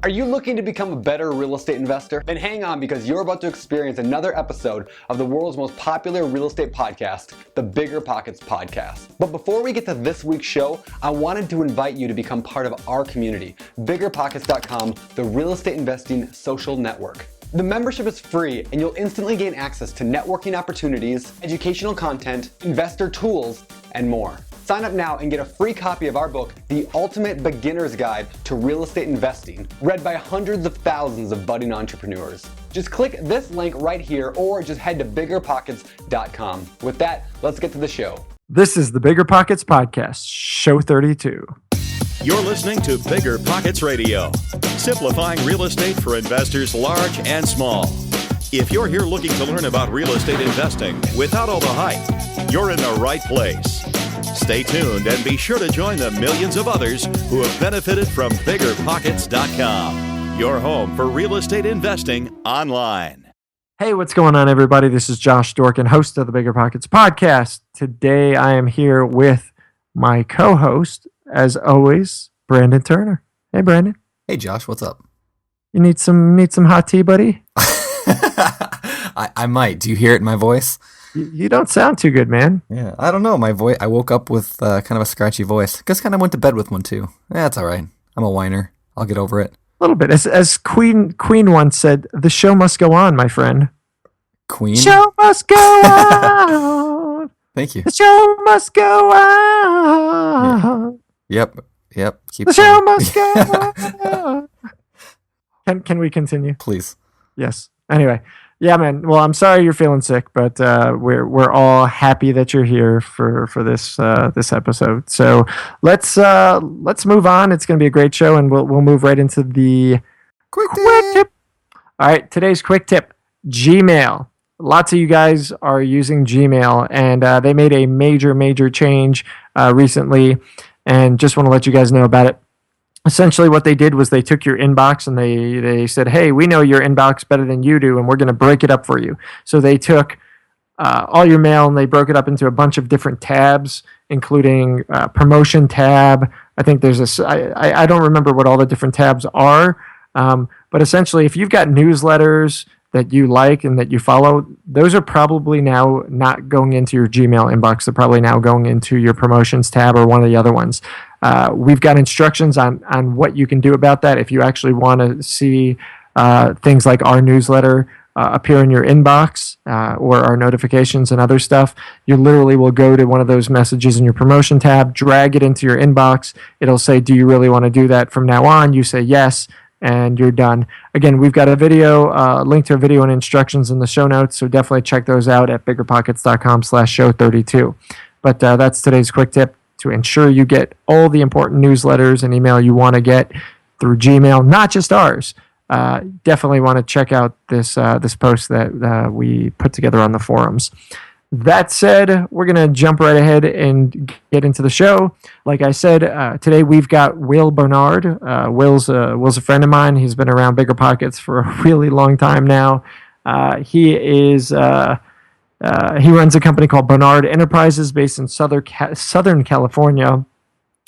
Are you looking to become a better real estate investor? Then hang on, because you're about to experience another episode of the world's most popular real estate podcast, the BiggerPockets podcast. But before we get to this week's show, I wanted to invite you to become part of our community, BiggerPockets.com, the real estate investing social network. The membership is free, and you'll instantly gain access to networking opportunities, educational content, investor tools, and more. Sign up now and get a free copy of our book, The Ultimate Beginner's Guide to Real Estate Investing, read by hundreds of thousands of budding entrepreneurs. Just click this link right here or just head to BiggerPockets.com. With that, let's get to the show. This is the BiggerPockets Podcast, Show 32. You're listening to BiggerPockets Radio, simplifying real estate for investors large and small. If you're here looking to learn about real estate investing without all the hype, you're in the right place. Stay tuned and be sure to join the millions of others who have benefited from BiggerPockets.com, your home for real estate investing online. Hey, what's going on, everybody? This is Josh Dorkin, host of the BiggerPockets Podcast. Today, I am here with my co-host, as always, Brandon Turner. Hey, Brandon. Hey, Josh. What's up? You need some hot tea, buddy? I might. Do you hear it in my voice? You don't sound too good, man. Yeah, I don't know. My voice. I woke up with kind of a scratchy voice. Guess kind of went to bed with one too. Yeah, it's all right. I'm a whiner. I'll get over it. A little bit. As Queen once said, the show must go on, my friend. Queen? Show must go on. Thank you. The show must go on. Yeah. Yep. Keep the show must go on. Can we continue? Please. Yes. Anyway. Yeah, man. Well, I'm sorry you're feeling sick, but we're all happy that you're here for this episode. So let's move on. It's going to be a great show, and we'll move right into the quick tip. All right, today's quick tip: Gmail. Lots of you guys are using Gmail, and they made a major change recently, and just want to let you guys know about it. Essentially, what they did was they took your inbox and they said, hey, we know your inbox better than you do, and we're going to break it up for you. So they took all your mail and they broke it up into a bunch of different tabs, including promotion tab. I think there's I don't remember what all the different tabs are, but essentially, if you've got newsletters that you like and that you follow, those are probably now not going into your Gmail inbox. They're probably now going into your promotions tab or one of the other ones. We've got instructions on what you can do about that. If you actually want to see things like our newsletter appear in your inbox or our notifications and other stuff, you literally will go to one of those messages in your promotion tab, drag it into your inbox. It'll say, do you really want to do that from now on? You say yes, and you're done. Again, we've got a video, link to a video and instructions in the show notes, so definitely check those out at biggerpockets.com/show32. But that's today's quick tip to ensure you get all the important newsletters and email you want to get through Gmail, not just ours. Definitely want to check out this post that we put together on the forums. That said, we're going to jump right ahead and get into the show. Like I said, today we've got Will Barnard. Will's a friend of mine. He's been around BiggerPockets for a really long time now. He runs a company called Barnard Enterprises based in Southern California,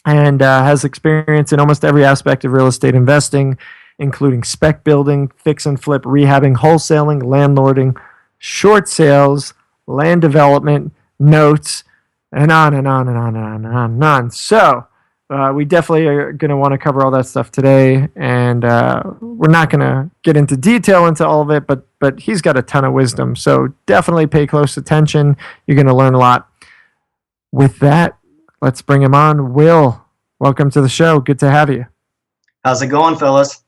and has experience in almost every aspect of real estate investing, including spec building, fix and flip, rehabbing, wholesaling, landlording, short sales, land development, notes, and on and on and on and on and on and on. So we definitely are going to want to cover all that stuff today, and we're not going to get into detail into all of it, but he's got a ton of wisdom, so definitely pay close attention. You're going to learn a lot. With that, let's bring him on. Will, welcome to the show. Good to have you. How's it going, fellas?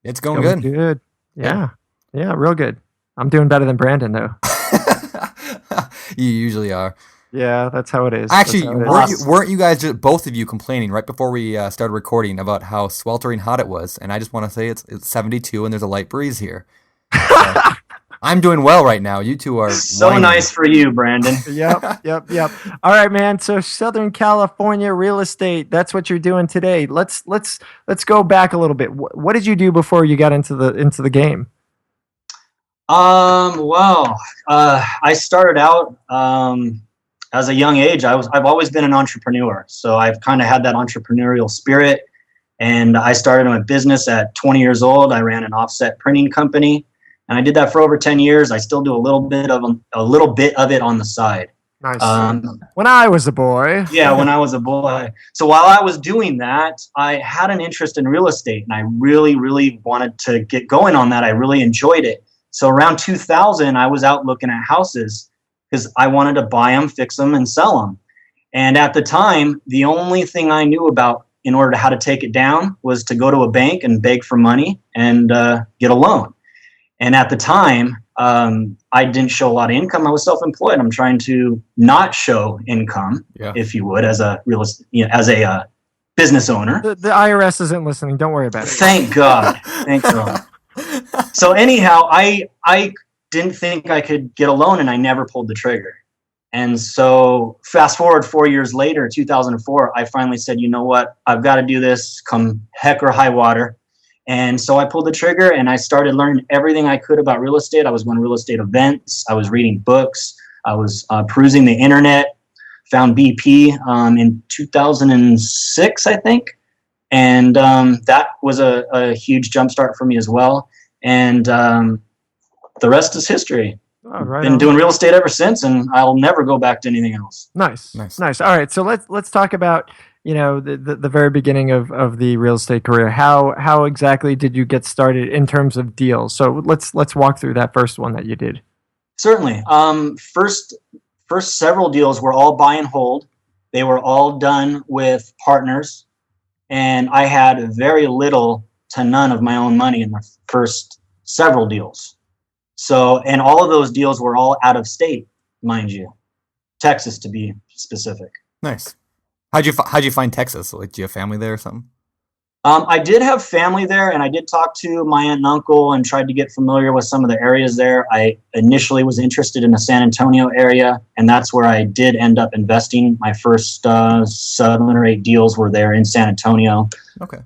It's going good. Good. Yeah, real good. I'm doing better than Brandon, though. You usually are. Yeah, that's how it is. Actually, weren't you guys, both of you, complaining right before we started recording about how sweltering hot it was? And I just want to say it's 72 and there's a light breeze here. So, I'm doing well right now. You two are so whining. Nice for you, Brandon. Yep. All right, man. So Southern California real estate, that's what you're doing today. Let's go back a little bit. What did you do before you got into the game? I started out as a young age. I've always been an entrepreneur, so I've kind of had that entrepreneurial spirit. And I started my business at 20 years old. I ran an offset printing company, and I did that for over 10 years. I still do a little bit of it on the side. Nice. When I was a boy. Yeah, when I was a boy. So while I was doing that, I had an interest in real estate, and I really, really wanted to get going on that. I really enjoyed it. So around 2000, I was out looking at houses because I wanted to buy them, fix them, and sell them. And at the time, the only thing I knew about in order to how to take it down was to go to a bank and beg for money and get a loan. And at the time, I didn't show a lot of income. I was self-employed. I'm trying to not show income, if you would, as a business owner. The IRS isn't listening. Don't worry about it. Thank God. Thank God. So anyhow, I didn't think I could get a loan, and I never pulled the trigger. And so fast forward 4 years later, 2004, I finally said, you know what, I've got to do this come heck or high water. And so I pulled the trigger, and I started learning everything I could about real estate. I was going to real estate events. I was reading books. I was perusing the internet, found BP in 2006, I think. And that was a huge jumpstart for me as well. And the rest is history. Been doing real estate ever since, and I'll never go back to anything else. Nice. All right, so let's talk about the very beginning of the real estate career. How exactly did you get started in terms of deals? So let's walk through that first one that you did. Certainly. First several deals were all buy and hold. They were all done with partners, and I had very little to none of my own money in the first several deals. So, and all of those deals were all out of state, mind you, Texas to be specific. Nice. How'd you find Texas? Like, do you have family there or something? I did have family there, and I did talk to my aunt and uncle and tried to get familiar with some of the areas there. I initially was interested in the San Antonio area, and that's where I did end up investing. My first 7 or 8 deals were there in San Antonio. Okay.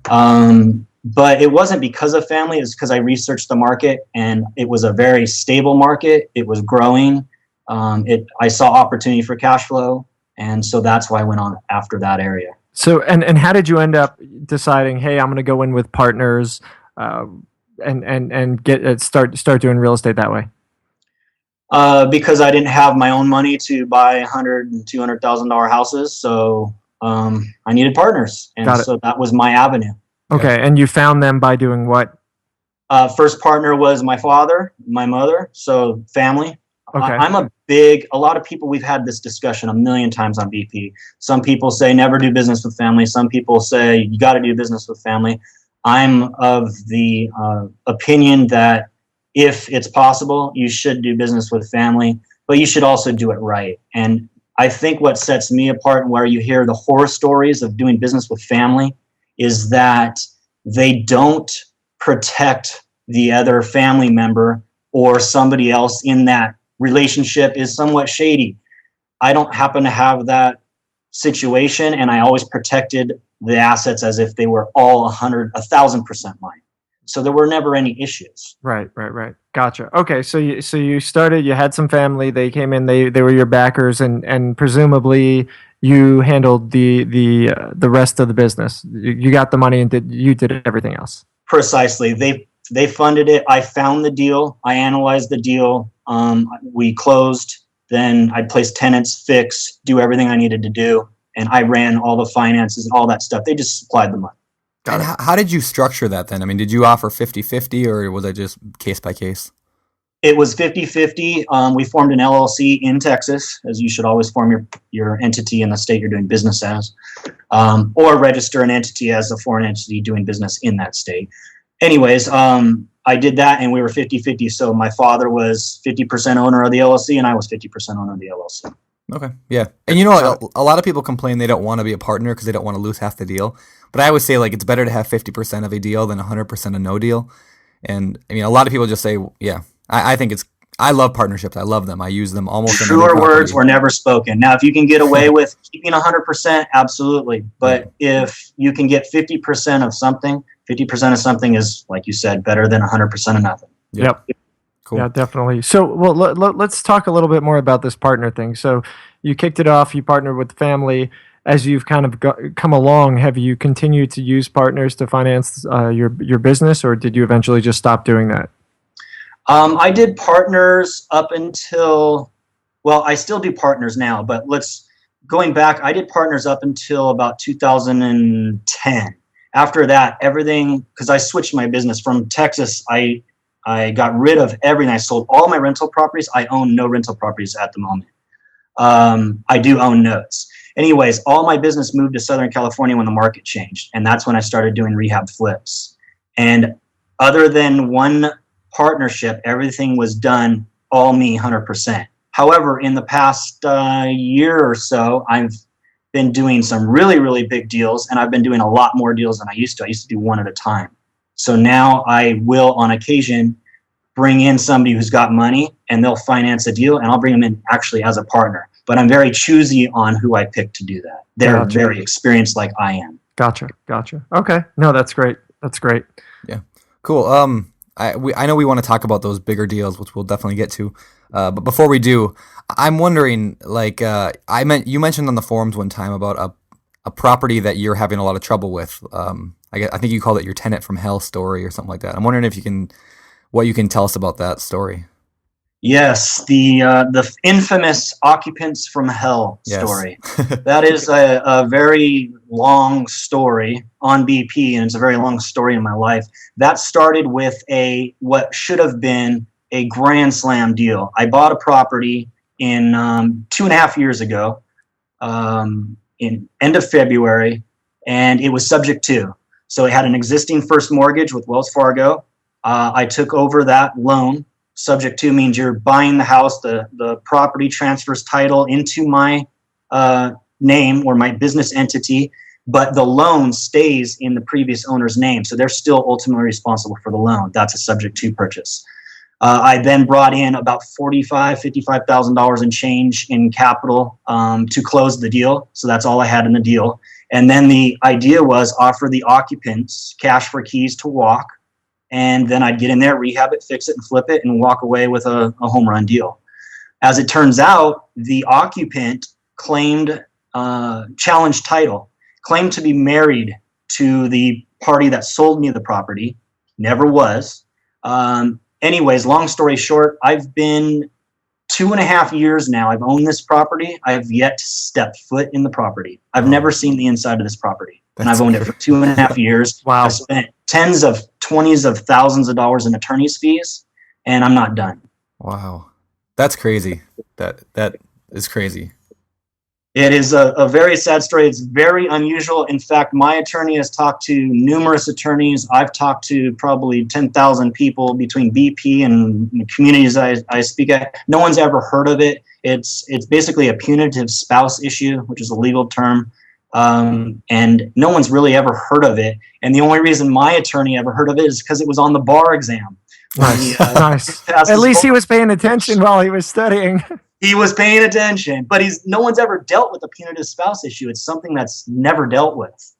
But it wasn't because of family. It's because I researched the market, and it was a very stable market. It was growing. I saw opportunity for cash flow, and so that's why I went on after that area. So, and how did you end up deciding, hey, I'm going to go in with partners and get start doing real estate that way? Because I didn't have my own money to buy $100,000 and $200,000 houses, so I needed partners, and so that was my avenue. Okay, and you found them by doing what? First partner was my father, my mother, so family. Okay. A lot of people, we've had this discussion a million times on BP. Some people say never do business with family. Some people say you got to do business with family. I'm of the opinion that if it's possible, you should do business with family, but you should also do it right. And I think what sets me apart and where you hear the horror stories of doing business with family is that they don't protect the other family member, or somebody else in that relationship is somewhat shady. I don't happen to have that situation, and I always protected the assets as if they were all 1,000% mine. So there were never any issues. Right. Gotcha. Okay, so you started. You had some family. They came in. They were your backers, and presumably you handled the rest of the business. You got the money and you did everything else. Precisely. They funded it. I found the deal. I analyzed the deal. We closed. Then I'd place tenants, fix, do everything I needed to do, and I ran all the finances and all that stuff. They just supplied the money. And how did you structure that then? I mean, did you offer 50-50 or was it just case by case? It was 50-50. We formed an LLC in Texas, as you should always form your entity in the state you're doing business as, or register an entity as a foreign entity doing business in that state. Anyways, I did that, and we were 50-50. So my father was 50% owner of the LLC, and I was 50% owner of the LLC. Okay, yeah. And you know what? A lot of people complain they don't want to be a partner because they don't want to lose half the deal. But I always say, like, it's better to have 50% of a deal than 100% of no deal. And, I mean, a lot of people just say, yeah, I think I love partnerships. I love them. I use them almost. Truer words were never spoken. Now, if you can get away with keeping 100%, absolutely. But if you can get 50% of something, 50% of something is, like you said, better than 100% of nothing. Yep. Cool. Yeah, definitely. So, well, let's talk a little bit more about this partner thing. So you kicked it off, you partnered with the family. as you've kind of come along, have you continued to use partners to finance your business, or did you eventually just stop doing that? I did partners up until, well, I still do partners now, but going back, I did partners up until about 2010. After that, everything, because I switched my business from Texas, I got rid of everything. I sold all my rental properties. I own no rental properties at the moment. I do own notes. Anyways, all my business moved to Southern California when the market changed. And that's when I started doing rehab flips. And other than one partnership, everything was done all me, 100%. However, in the past year or so, I've been doing some really, really big deals, and I've been doing a lot more deals than I used to. I used to do one at a time. So now I will, on occasion, bring in somebody who's got money, and they'll finance a deal, and I'll bring them in actually as a partner. But I'm very choosy on who I pick to do that. They're very experienced like I am. Gotcha. Okay. No, that's great. Yeah. Cool. I know we want to talk about those bigger deals, which we'll definitely get to. But before we do, I'm wondering, like, you mentioned on the forums one time about a property that you're having a lot of trouble with. I think you called it your tenant from hell story or something like that. I'm wondering what you can tell us about that story. Yes, the infamous occupants from hell story. Yes. That is a very long story on BP, and it's a very long story in my life. That started with what should have been a grand slam deal. I bought a property in 2.5 years ago, in end of February, and it was subject to. So it had an existing first mortgage with Wells Fargo. I took over that loan. Subject to means you're buying the house, the property transfers title into my name or my business entity, but the loan stays in the previous owner's name. So they're still ultimately responsible for the loan. That's a subject to purchase. I then brought in about $55,000 in change in capital to close the deal. So that's all I had in the deal. And then the idea was offer the occupants cash for keys to walk. And then I'd get in there, rehab it, fix it, and flip it, and walk away with a home run deal. As it turns out, the occupant claimed challenge title, claimed to be married to the party that sold me the property, never was. Anyways, long story short, I've been 2.5 years now. I've owned this property. I have yet to step foot in the property. I've never seen the inside of this property. And I've owned it for 2.5 years. Wow. I've spent tens of $20s of thousands of dollars in attorney's fees, and I'm not done. Wow. That's crazy. That is crazy. It is a very sad story. It's very unusual. In fact, my attorney has talked to numerous attorneys. I've talked to probably 10,000 people between BP and the communities I speak at. No one's ever heard of it. It's basically a punitive spouse issue, which is a legal term. And no one's really ever heard of it. And the only reason my attorney ever heard of it is because it was on the bar exam. Nice. Nice. At least he was paying attention while he was studying. He was paying attention, but no one's ever dealt with a punitive spouse issue. It's something that's never dealt with.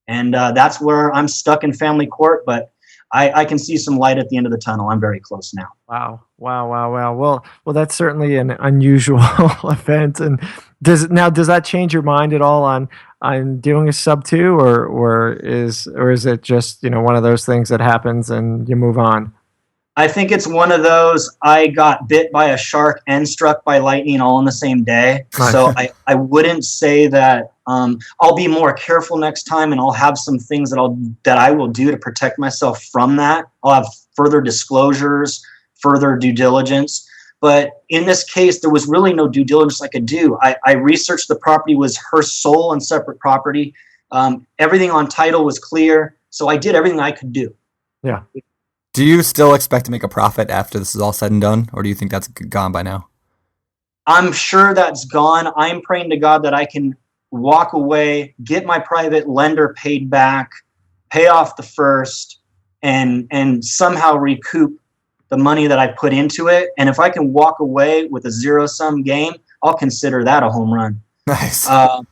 And that's where I'm stuck in family court, but I can see some light at the end of the tunnel. I'm very close now. Wow. Well, that's certainly an unusual event. And does that change your mind at all on doing a sub 2, or is it just, one of those things that happens and you move on? I think it's one of those, I got bit by a shark and struck by lightning all in the same day. So I wouldn't say that I'll be more careful next time, and I'll have some things that I will do to protect myself from that. I'll have further disclosures, further due diligence. But in this case, there was really no due diligence I could do. I researched the property was her sole and separate property. Everything on title was clear. So I did everything I could do. Yeah. Do you still expect to make a profit after this is all said and done, or do you think that's gone by now? I'm sure that's gone. I'm praying to God that I can walk away, get my private lender paid back, pay off the first, and somehow recoup the money that I put into it. And if I can walk away with a zero-sum game, I'll consider that a home run. Nice.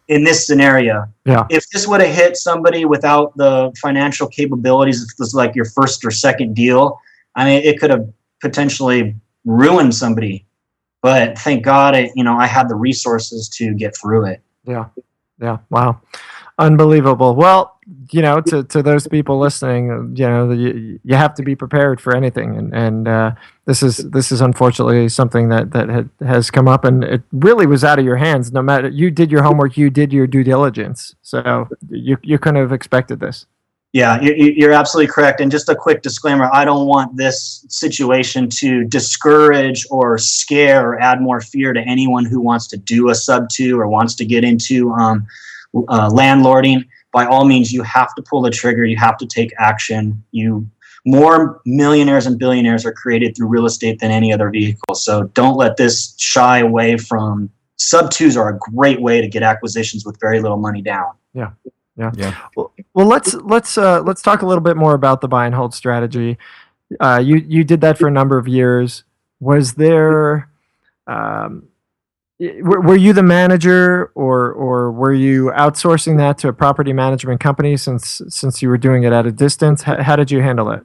In this scenario. Yeah. If this would have hit somebody without the financial capabilities, if this was like your first or second deal, I mean, it could have potentially ruined somebody. But thank God, I had the resources to get through it. Yeah. Yeah. Wow. Unbelievable. Well, to those people listening, you have to be prepared for anything, and this is unfortunately something that has come up, and it really was out of your hands. No matter, you did your homework, you did your due diligence, so you couldn't have expected this. Yeah, you're absolutely correct. And just a quick disclaimer, I don't want this situation to discourage or scare or add more fear to anyone who wants to do a sub-2 or wants to get into landlording. By all means, you have to pull the trigger. You have to take action. More millionaires and billionaires are created through real estate than any other vehicle. So don't let this shy away from sub-2s are a great way to get acquisitions with very little money down. Yeah. Well, let's talk a little bit more about the buy and hold strategy. You did that for a number of years. Was there, were you the manager, or were you outsourcing that to a property management company since you were doing it at a distance? How did you handle it?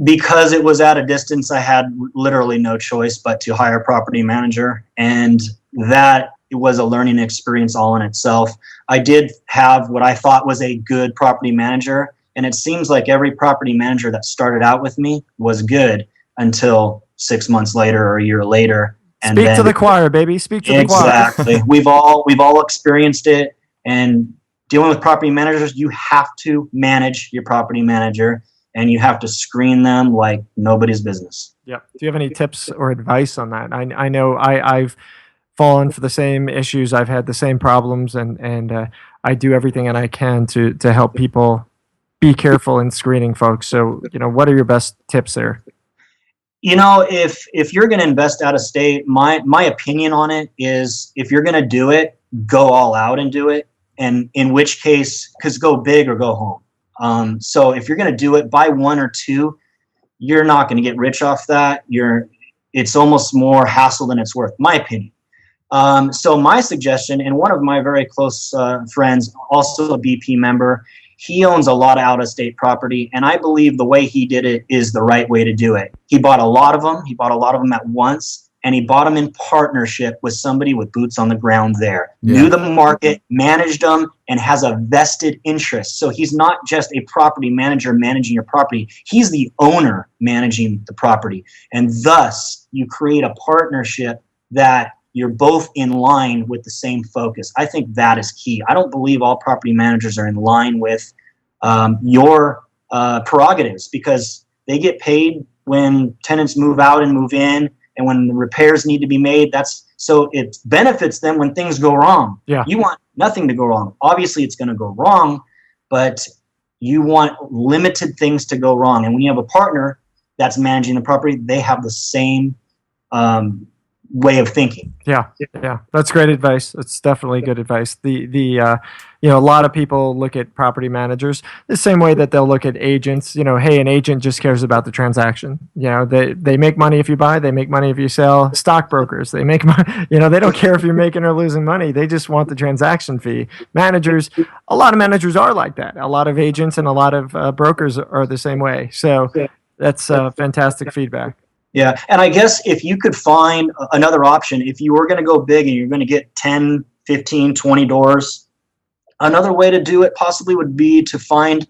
Because it was at a distance, I had literally no choice but to hire a property manager, and that was a learning experience all in itself. I did have what I thought was a good property manager, and it seems like every property manager that started out with me was good until 6 months later or a year later. And Speak to the choir, baby. Speak to the choir. Exactly. We've all experienced it, and dealing with property managers, you have to manage your property manager, and you have to screen them like nobody's business. Yeah. Do you have any tips or advice on that? I know I've fallen for the same issues. I've had the same problems, and I do everything and I can to help people be careful in screening folks. So, what are your best tips there? If you're going to invest out of state, my opinion on it is, if you're going to do it, go all out and do it. And in which case, because go big or go home. So if you're going to do it, buy one or two. You're not going to get rich off that. It's almost more hassle than it's worth, my opinion. So my suggestion, and one of my very close friends, also a BP member, he owns a lot of out-of-state property, and I believe the way he did it is the right way to do it. He bought a lot of them. He bought a lot of them at once, and he bought them in partnership with somebody with boots on the ground there. Yeah. Knew the market, managed them, and has a vested interest. So he's not just a property manager managing your property. He's the owner managing the property. And thus, you create a partnership that you're both in line with the same focus. I think that is key. I don't believe all property managers are in line with your prerogatives, because they get paid when tenants move out and move in, and when repairs need to be made. So it benefits them when things go wrong. Yeah. You want nothing to go wrong. Obviously, it's going to go wrong, but you want limited things to go wrong. And when you have a partner that's managing the property, they have the same way of thinking. Yeah, that's great advice. That's definitely good advice. A lot of people look at property managers the same way that they'll look at agents. Hey, an agent just cares about the transaction. They make money if you buy, they make money if you sell. Stockbrokers, they make money. They don't care if you're making or losing money. They just want the transaction fee. Managers, a lot of managers are like that. A lot of agents and a lot of brokers are the same way. So that's fantastic feedback. Yeah, and I guess if you could find another option, if you were going to go big and you're going to get 10, 15, 20 doors, another way to do it possibly would be to find,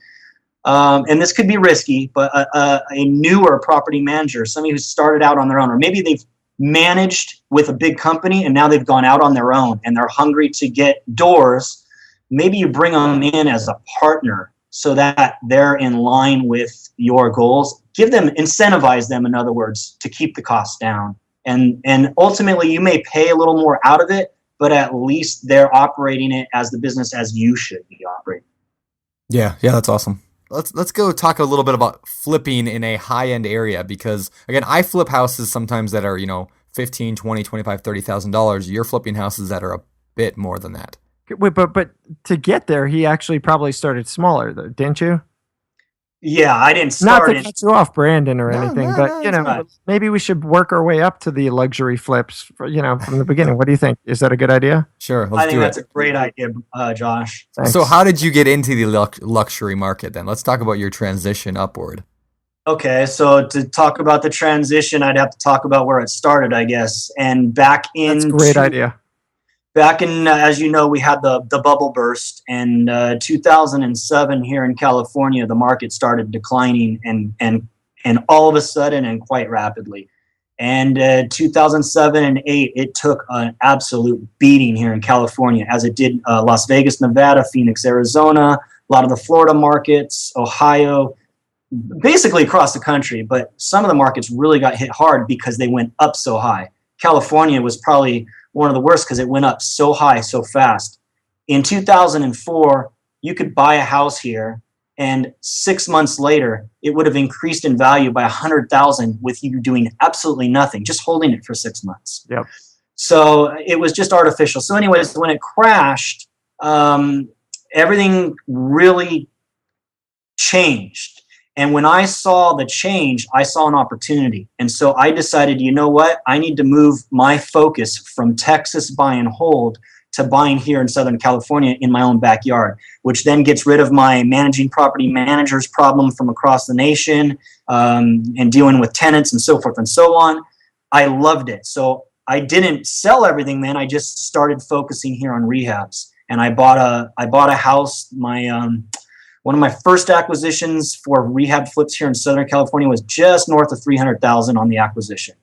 and this could be risky, but a newer property manager, somebody who started out on their own, or maybe they've managed with a big company and now they've gone out on their own and they're hungry to get doors. Maybe you bring them in as a partner so that they're in line with your goals. Incentivize them, in other words, to keep the costs down. And ultimately, you may pay a little more out of it, but at least they're operating it as the business as you should be operating. Yeah, that's awesome. Let's go talk a little bit about flipping in a high-end area, because, again, I flip houses sometimes that are, $15, $20, $25, $30,000. You're flipping houses that are a bit more than that. Wait, but to get there, he actually probably started smaller, though, didn't you? Yeah, I didn't start. Not to cut you off, Brandon, or anything, but maybe we should work our way up to the luxury flips, from the beginning. What do you think? Is that a good idea? Sure, I think that's a great idea, Josh. Thanks. So, how did you get into the luxury market then? Let's talk about your transition upward. Okay, so to talk about the transition, I'd have to talk about where it started, I guess. And that's a great idea. back in, as you know, we had the bubble burst, and 2007 here in California, the market started declining, and all of a sudden and quite rapidly. And 2007 and 8, it took an absolute beating here in California, as it did Las Vegas, Nevada, Phoenix, Arizona, a lot of the Florida markets, Ohio, basically across the country. But some of the markets really got hit hard because they went up so high. California was probably one of the worst because it went up so high so fast. In 2004, you could buy a house here, and 6 months later, it would have increased in value by 100,000 with you doing absolutely nothing, just holding it for 6 months. Yep. So it was just artificial. So anyways, when it crashed, everything really changed. And when I saw the change, I saw an opportunity. And so I decided, you know what? I need to move my focus from Texas buy and hold to buying here in Southern California in my own backyard, which then gets rid of my managing property managers problem from across the nation, and dealing with tenants and so forth and so on. I loved it. So I didn't sell everything then. I just started focusing here on rehabs. And I bought a house. One of my first acquisitions for rehab flips here in Southern California was just north of 300,000 on the acquisition.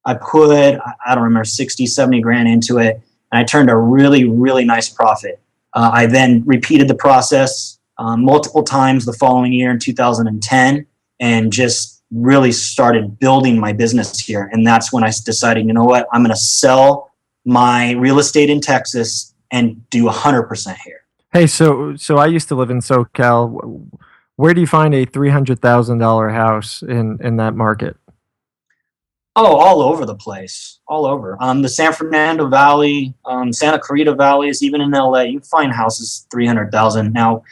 I put, I don't remember, 60, 70 grand into it, and I turned a really, really nice profit. I then repeated the process multiple times the following year in 2010, and just really started building my business here. And that's when I decided, you know what, I'm going to sell my real estate in Texas and do 100% here. Hey, so I used to live in SoCal. Where do you find a $300,000 house in that market? Oh, all over the place, all over. The San Fernando Valley, Santa Clarita Valleys, even in LA, you find houses 300,000. Now,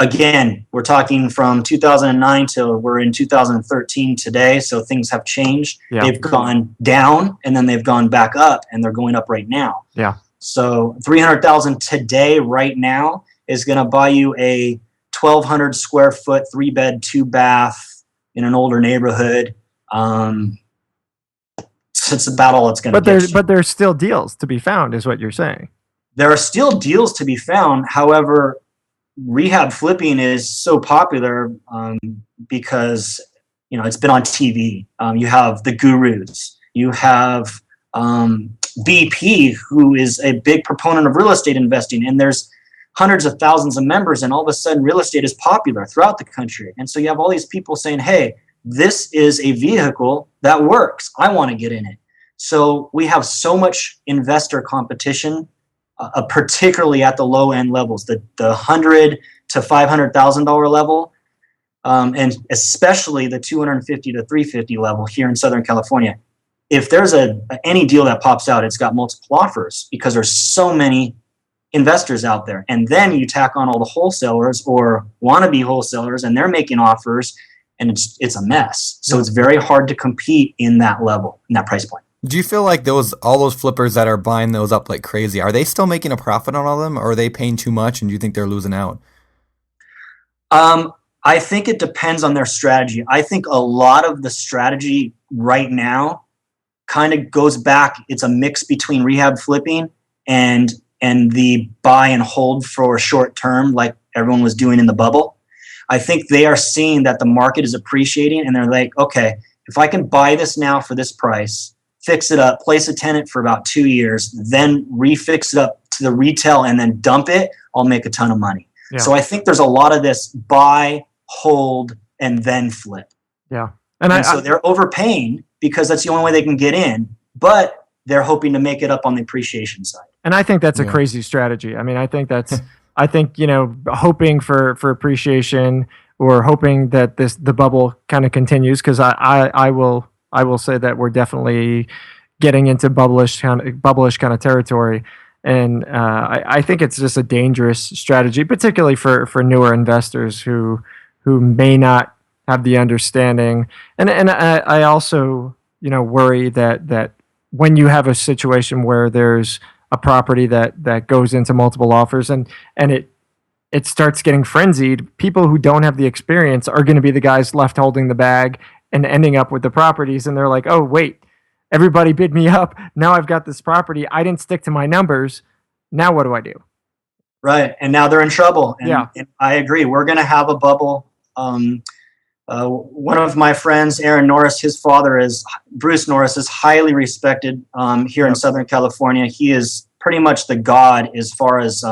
again, we're talking from 2009 till we're in 2013 today, so things have changed. Yeah. They've gone down, and then they've gone back up, and they're going up right now. Yeah. So 300,000 today, right now, is going to buy you a 1,200 square foot, 3-bed, 2-bath in an older neighborhood. It's about all it's going to get. But there's still deals to be found, is what you're saying. There are still deals to be found. However, rehab flipping is so popular because it's been on TV. You have the gurus. You have BP, who is a big proponent of real estate investing, and there's hundreds of thousands of members, and all of a sudden real estate is popular throughout the country. And so you have all these people saying, hey, this is a vehicle that works. I want to get in it. So we have so much investor competition, particularly at the low end levels, the $100,000 to $500,000 level, and especially the $250,000 to $350,000 level here in Southern California. If there's any deal that pops out, it's got multiple offers because there's so many investors out there. And then you tack on all the wholesalers or wannabe wholesalers, and they're making offers, and it's a mess. So it's very hard to compete in that level, in that price point. Do you feel like all those flippers that are buying those up like crazy, are they still making a profit on all of them, or are they paying too much, and do you think they're losing out? I think it depends on their strategy. I think a lot of the strategy right now kind of goes back. It's a mix between rehab flipping and the buy and hold for short term, like everyone was doing in the bubble. I think they are seeing that the market is appreciating, and they're like, okay, if I can buy this now for this price, fix it up, place a tenant for about 2 years, then refix it up to the retail and then dump it, I'll make a ton of money. Yeah. So I think there's a lot of this buy, hold, and then flip. Yeah. And so they're overpaying because that's the only way they can get in, but they're hoping to make it up on the appreciation side. And I think that's a crazy strategy. I mean, I think hoping for appreciation or hoping that the bubble kind of continues, because I will say that we're definitely getting into bubblish kind of territory. And I think it's just a dangerous strategy, particularly for newer investors who may not have the understanding. And I also worry that when you have a situation where there's a property that goes into multiple offers and it starts getting frenzied, people who don't have the experience are going to be the guys left holding the bag and ending up with the properties. And they're like, oh, wait, everybody bid me up. Now I've got this property. I didn't stick to my numbers. Now what do I do? Right. And now they're in trouble. And, Yeah. and I agree. We're going to have a bubble. One of my friends, Aaron Norris, his father is Bruce Norris, is highly respected here in Southern California. He is pretty much the god as far as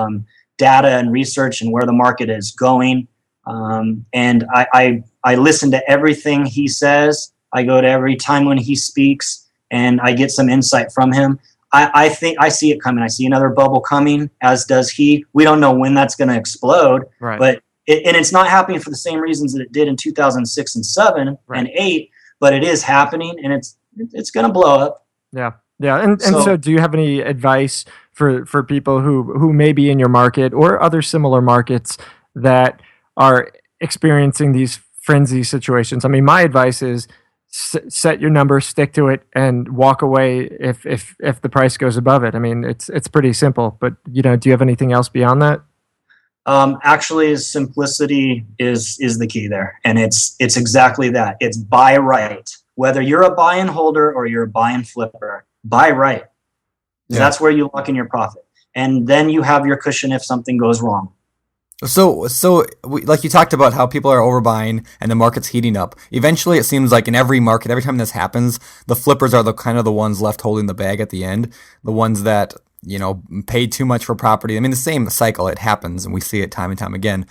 data and research and where the market is going. And I listen to everything he says. I go to every time when he speaks, and I get some insight from him. I think I see it coming. I see another bubble coming, as does he. We don't know when that's going to explode, Right. but and it's not happening for the same reasons that it did in 2006 and 7 Right. and 8, but it is happening, and it's going to blow up. Yeah. Yeah. And so do you have any advice for people who may be in your market or other similar markets that are experiencing these frenzy situations? I mean, my advice is set your number, stick to it, and walk away if the price goes above it. I mean, it's pretty simple, but do you have anything else beyond that? Actually, simplicity is the key there, and it's exactly that. It's buy right. Whether you're a buy and holder or you're a buy and flipper, buy right. Yeah. That's where you lock in your profit, and then you have your cushion if something goes wrong. So like you talked about how people are overbuying and the market's heating up. Eventually, it seems like in every market, every time this happens, the flippers are the kind of the ones left holding the bag at the end, the ones that paid too much for property. I mean, the same cycle, it happens, and we see it time and time again.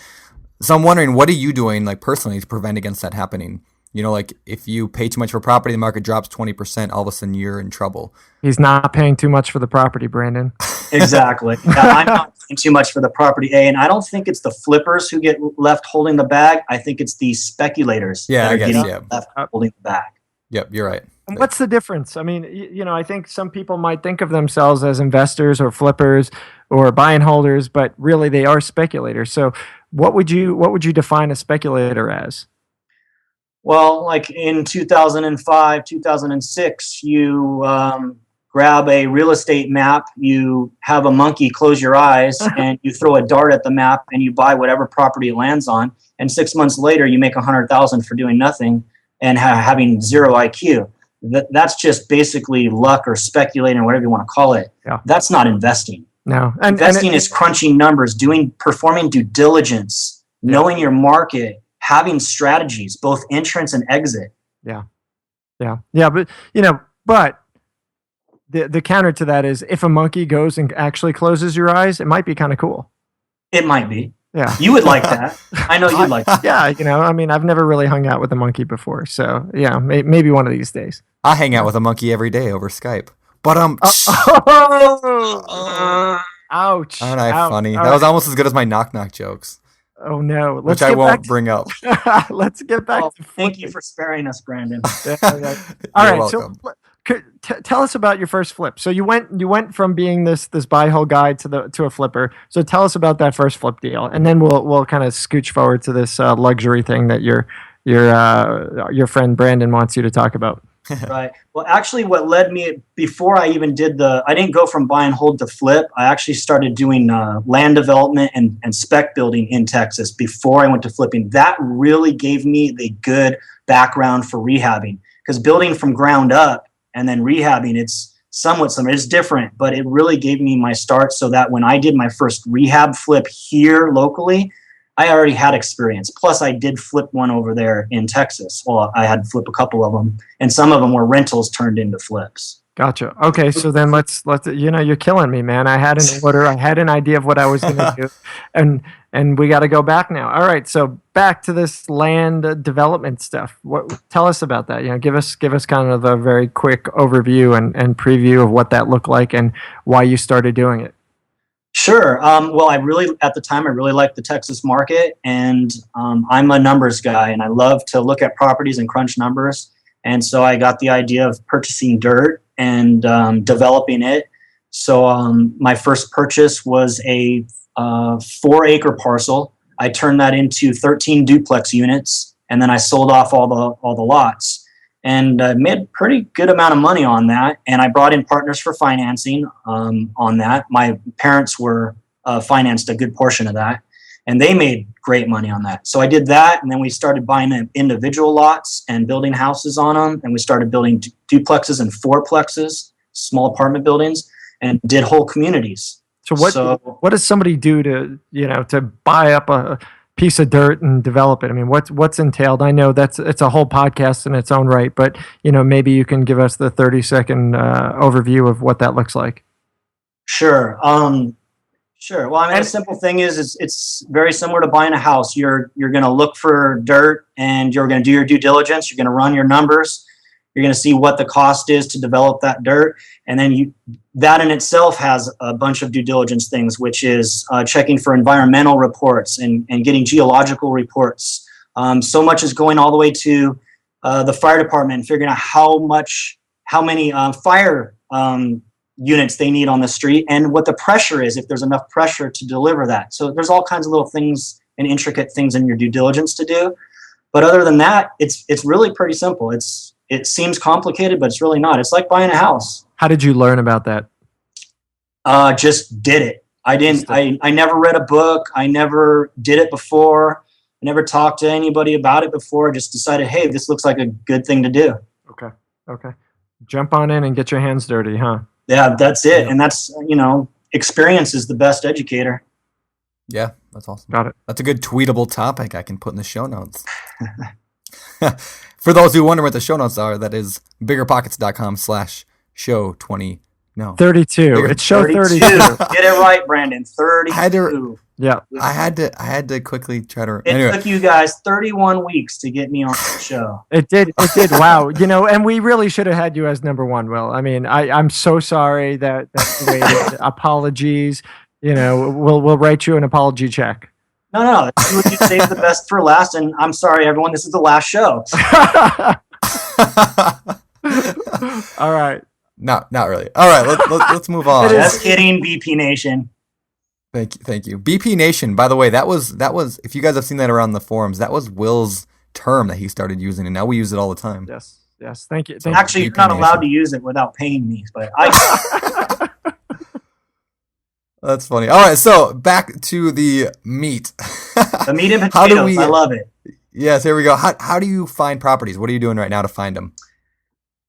So I'm wondering, what are you doing, like personally, to prevent against that happening? Like if you pay too much for property, the market drops 20%, all of a sudden you're in trouble. He's not paying too much for the property, Brandon. Exactly. Yeah, I'm not paying too much for the property, and I don't think it's the flippers who get left holding the bag. I think it's the speculators Yeah, that I are guess, getting yeah. left holding the bag. Yep, you're right. And what's the difference? I mean, I think some people might think of themselves as investors or flippers or buy and holders, but really they are speculators. So what would you define a speculator as? Well, like in 2005, 2006, you grab a real estate map, you have a monkey close your eyes, and you throw a dart at the map, and you buy whatever property it lands on. And 6 months later, you make $100,000 for doing nothing and having zero IQ. That's just basically luck or speculating or whatever you want to call it. Yeah. That's not investing. No, Investing is crunching numbers, performing due diligence, knowing your market, having strategies, both entrance and exit. Yeah. But but the counter to that is if a monkey goes and actually closes your eyes, it might be kind of cool. It might be. Yeah. You would like that. I know you'd like that. Yeah. I mean, I've never really hung out with a monkey before, so yeah, maybe one of these days. I hang out with a monkey every day over Skype. But Ouch! Aren't I Ouch. funny? All That was right. almost as good as my knock-knock jokes, Oh no! which I won't bring up. Let's get back to Thank you for sparing us, Brandon. All You're right, welcome. so tell us about your first flip. So you went from being this buy hold guy to a flipper. So tell us about that first flip deal, and then we'll kind of scooch forward to this luxury thing that your friend Brandon wants you to talk about. Right. Well, actually, what led me before I even I didn't go from buy and hold to flip. I actually started doing land development and spec building in Texas before I went to flipping. That really gave me the good background for rehabbing, because building from ground up and then rehabbing, it's somewhat similar. It's different, but it really gave me my start so that when I did my first rehab flip here locally, I already had experience. Plus, I did flip one over there in Texas. Well, I had flip a couple of them, and some of them were rentals turned into flips. Gotcha. Okay, so then let's you're killing me, man. I had an order. I had an idea of what I was going to do, and we got to go back now. All right, so back to this land development stuff. Tell us about that. Give us kind of a very quick overview and preview of what that looked like and why you started doing it. Sure. Well, at the time, I really liked the Texas market, and I'm a numbers guy, and I love to look at properties and crunch numbers. And so I got the idea of purchasing dirt and developing it. So my first purchase was a 4-acre parcel. I turned that into 13 duplex units, and then I sold off all the lots. And made a pretty good amount of money on that. And I brought in partners for financing on that. My parents were financed a good portion of that, and they made great money on that. So I did that, and then we started buying individual lots and building houses on them. And we started building duplexes and fourplexes, small apartment buildings, and did whole communities. So what does somebody do to buy up a piece of dirt and develop it? I mean, what's entailed? I know it's a whole podcast in its own right, but maybe you can give us the 30-second overview of what that looks like. Sure. Sure. Well, I mean, the simple thing is it's very similar to buying a house. You're going to look for dirt, and you're going to do your due diligence. You're going to run your numbers. You're going to see what the cost is to develop that dirt. And then that in itself has a bunch of due diligence things, which is checking for environmental reports and getting geological reports. So much is going all the way to the fire department and figuring out how many fire units they need on the street and what the pressure is, if there's enough pressure to deliver that. So there's all kinds of little things and intricate things in your due diligence to do. But other than that, it's really pretty simple. It seems complicated, but it's really not. It's like buying a house. How did you learn about that? Just did it. I never read a book. I never did it before. I never talked to anybody about it before. I just decided, hey, this looks like a good thing to do. Okay. Jump on in and get your hands dirty, huh? Yeah, that's it. And that's, experience is the best educator. Yeah, that's awesome. Got it. That's a good tweetable topic I can put in the show notes. For those who wonder what the show notes are, that is biggerpockets.com/show20. No. 32. It's show 32. Get it right, Brandon. 32. I had to quickly try to. It took you guys 31 weeks to get me on the show. It did. Wow. And we really should have had you as number one, Will. I mean, I'm so sorry that waited. Apologies. We'll write you an apology check. No. You saved the best for last, and I'm sorry, everyone. This is the last show. All right. No, not really. All right, let's move on. Just kidding, BP Nation. Thank you. BP Nation, by the way, that was if you guys have seen that around the forums, that was Will's term that he started using, and now we use it all the time. Yes. Thank you. Actually, you're not allowed to use it without paying me, but I. That's funny. All right, so back to the meat. The meat and potatoes. I love it. Yes, here we go. How do you find properties? What are you doing right now to find them?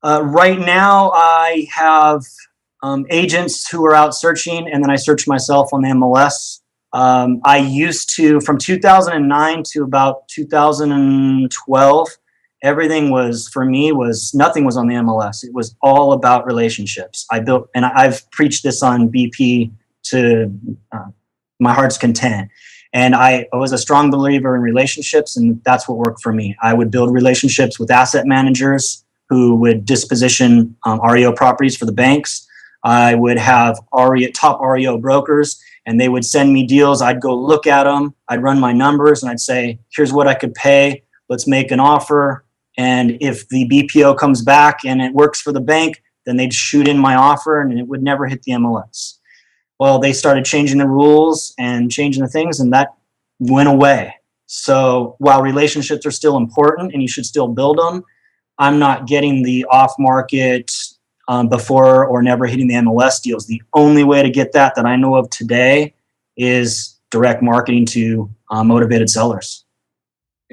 Right now, I have agents who are out searching, and then I search myself on the MLS. I used to, from 2009 to about 2012, everything nothing was on the MLS. It was all about relationships. I've preached this on BP to my heart's content. And I was a strong believer in relationships, and that's what worked for me. I would build relationships with asset managers who would disposition REO properties for the banks. I would have top REO brokers, and they would send me deals. I'd go look at them. I'd run my numbers, and I'd say, here's what I could pay. Let's make an offer. And if the BPO comes back and it works for the bank, then they'd shoot in my offer, and it would never hit the MLS. Well, they started changing the rules and changing the things, and that went away. So while relationships are still important and you should still build them, I'm not getting the off-market before or never hitting the MLS deals. The only way to get that I know of today is direct marketing to motivated sellers.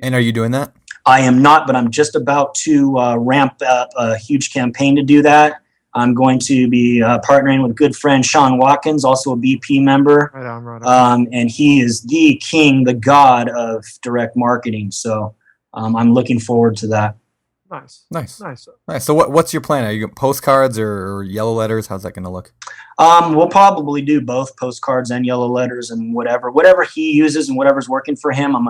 And are you doing that? I am not, but I'm just about to ramp up a huge campaign to do that. I'm going to be partnering with a good friend, Sean Watkins, also a BP member. Right on. And he is the king, the god of direct marketing. So I'm looking forward to that. Nice. So what's your plan? Are you postcards or yellow letters? How's that going to look? We'll probably do both postcards and yellow letters and whatever he uses and whatever's working for him. I'm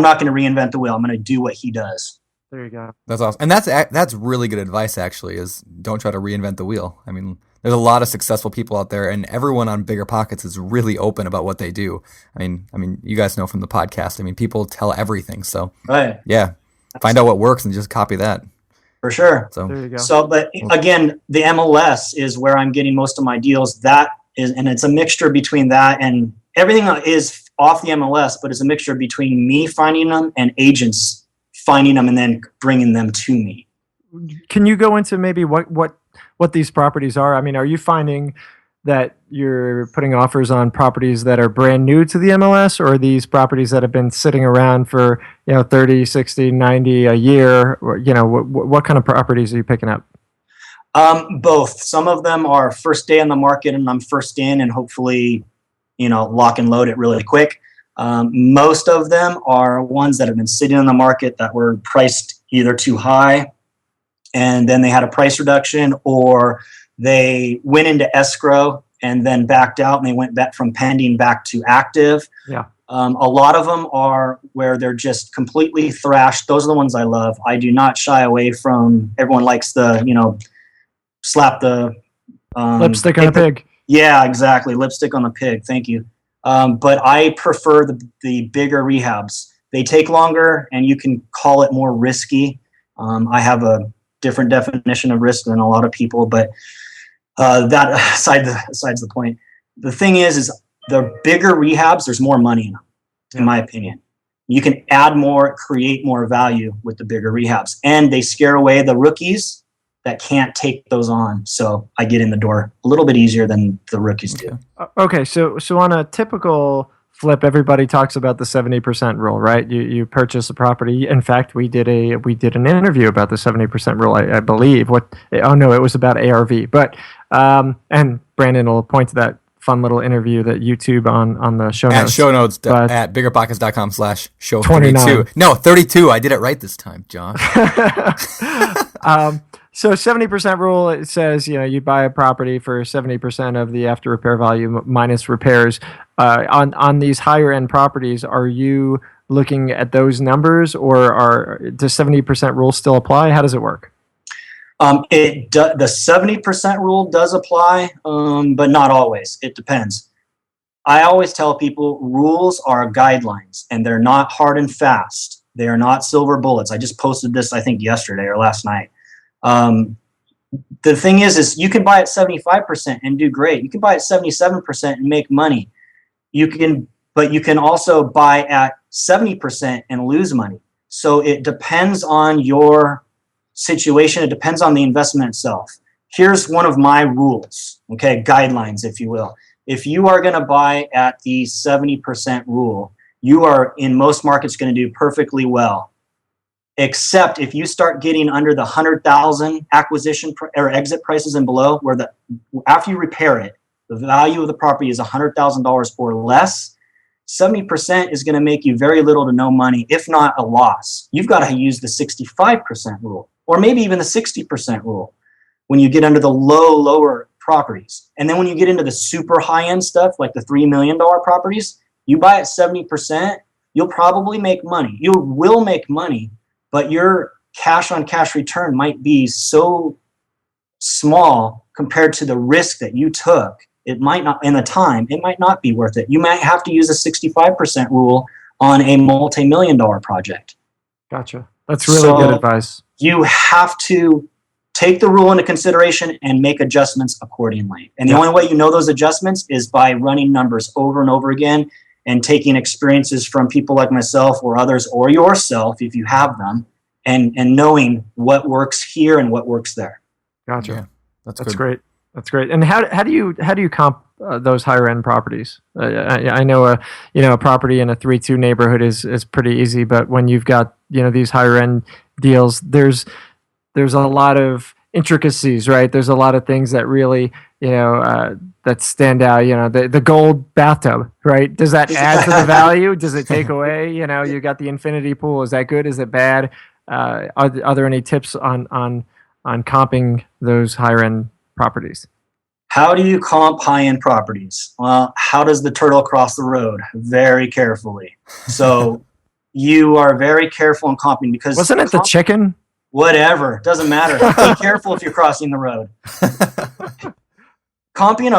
not going to reinvent the wheel. I'm going to do what he does. There you go. That's awesome. And that's really good advice, actually, is don't try to reinvent the wheel. I mean, there's a lot of successful people out there, and everyone on BiggerPockets is really open about what they do. I mean, you guys know from the podcast, people tell everything. So, right. Yeah, find out what works and just copy that. For sure. So, there you go. So, but again, the MLS is where I'm getting most of my deals. And it's a mixture between that and everything is off the MLS, but it's a mixture between me finding them and agents finding them and then bringing them to me. Can you go into maybe what these properties are? I mean, are you finding that you're putting offers on properties that are brand new to the MLS, or are these properties that have been sitting around for 30, 60, 90 a year? Or, what kind of properties are you picking up? Both. Some of them are first day on the market and I'm first in and hopefully, lock and load it really quick. Most of them are ones that have been sitting on the market that were priced either too high and then they had a price reduction, or they went into escrow and then backed out and they went back from pending back to active. Yeah. A lot of them are where they're just completely thrashed. Those are the ones I love. I do not shy away from, everyone likes the, slap the lipstick on a pig. Yeah, exactly. Lipstick on the pig. Thank you. But I prefer the bigger rehabs. They take longer and you can call it more risky. I have a different definition of risk than a lot of people, but that besides the point. The thing is the bigger rehabs, there's more money in them, in my opinion. You can add more, create more value with the bigger rehabs, and they scare away the rookies that can't take those on. So I get in the door a little bit easier than the rookies do. Okay, so on a typical flip, everybody talks about the 70% rule, right? You purchase a property. In fact, we did an interview about the 70% rule, I believe. It was about ARV. But and Brandon will point to that fun little interview that YouTube on the show notes. At show notes at biggerpockets.com/show 29. 32. No, 32. I did it right this time, John. So 70% rule, it says, you buy a property for 70% of the after repair value minus repairs. On these higher end properties, are you looking at those numbers, or does 70% rule still apply? How does it work? The 70% rule does apply, but not always. It depends. I always tell people rules are guidelines and they're not hard and fast. They are not silver bullets. I just posted this, I think yesterday or last night. The thing is you can buy at 75% and do great. You can buy at 77% and make money. But you can also buy at 70% and lose money. So it depends on your situation. It depends on the investment itself. Here's one of my rules, okay, guidelines, if you will. If you are going to buy at the 70% rule, you are in most markets going to do perfectly well. Except if you start getting under the 100,000 acquisition or exit prices and below, where after you repair it, the value of the property is $100,000 or less, 70% is going to make you very little to no money, if not a loss. You've got to use the 65% rule, or maybe even the 60% rule when you get under the lower properties. And then when you get into the super high-end stuff, like the $3 million properties, you buy at 70%, you'll probably make money. You will make money, but your cash-on-cash return might be so small compared to the risk that you took. It might not, in the time, it might not be worth it. You might have to use a 65% rule on a multi-million-dollar project. Gotcha. That's really good advice. You have to take the rule into consideration and make adjustments accordingly. And the only way you know those adjustments is by running numbers over and over again and taking experiences from people like myself or others, or yourself if you have them, and knowing what works here and what works there. Gotcha. Yeah, that's great. That's great. And how do you comp those higher end properties? I know a property in a 3-2 neighborhood is pretty easy, but when you've got these higher end deals, there's a lot of intricacies, right? There's a lot of things that really that stand out. The gold bathtub, right? Does that add to the value? Does it take away? You got the infinity pool. Is that good? Is it bad? Are there any tips on comping those higher end properties? How do you comp high-end properties? Well, how does the turtle cross the road? Very carefully. So you are very careful in comping, because wasn't it the chicken? Whatever, doesn't matter. Be careful if you're crossing the road. Comping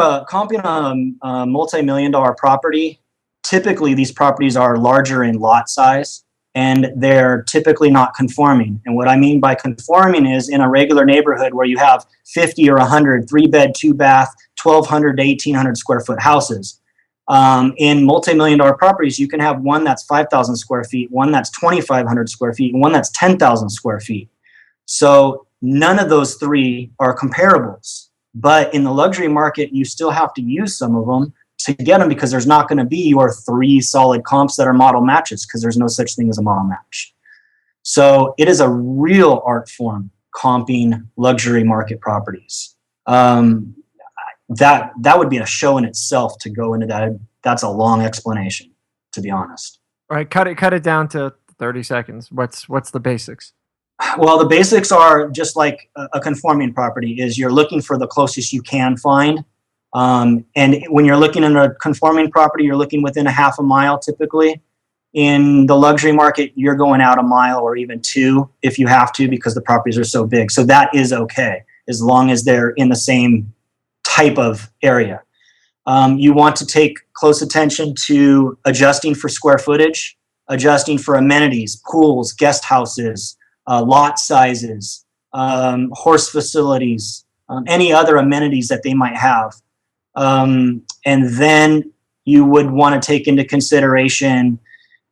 a multi-million-dollar property, typically these properties are larger in lot size, and they're typically not conforming. And what I mean by conforming is in a regular neighborhood where you have 50 or 100 3-bed, 2-bath, 1,200 to 1,800 square foot houses. In multi-million-dollar properties, you can have one that's 5,000 square feet, one that's 2,500 square feet, and one that's 10,000 square feet. So none of those three are comparables. But in the luxury market, you still have to use some of them to get them, because there's not going to be your 3 solid comps that are model matches, because there's no such thing as a model match. So it is a real art form, comping luxury market properties. That would be a show in itself to go into that. That's a long explanation, to be honest. All right, cut it down to 30 seconds. What's the basics? Well, the basics are just like a conforming property is you're looking for the closest you can find. And when you're looking at a conforming property, you're looking within a half a mile typically. In the luxury market, you're going out a mile or even 2 if you have to, because the properties are so big. So that is okay, as long as they're in the same type of area. You want to take close attention to adjusting for square footage, adjusting for amenities, pools, guest houses, lot sizes, horse facilities, any other amenities that they might have. And then you would want to take into consideration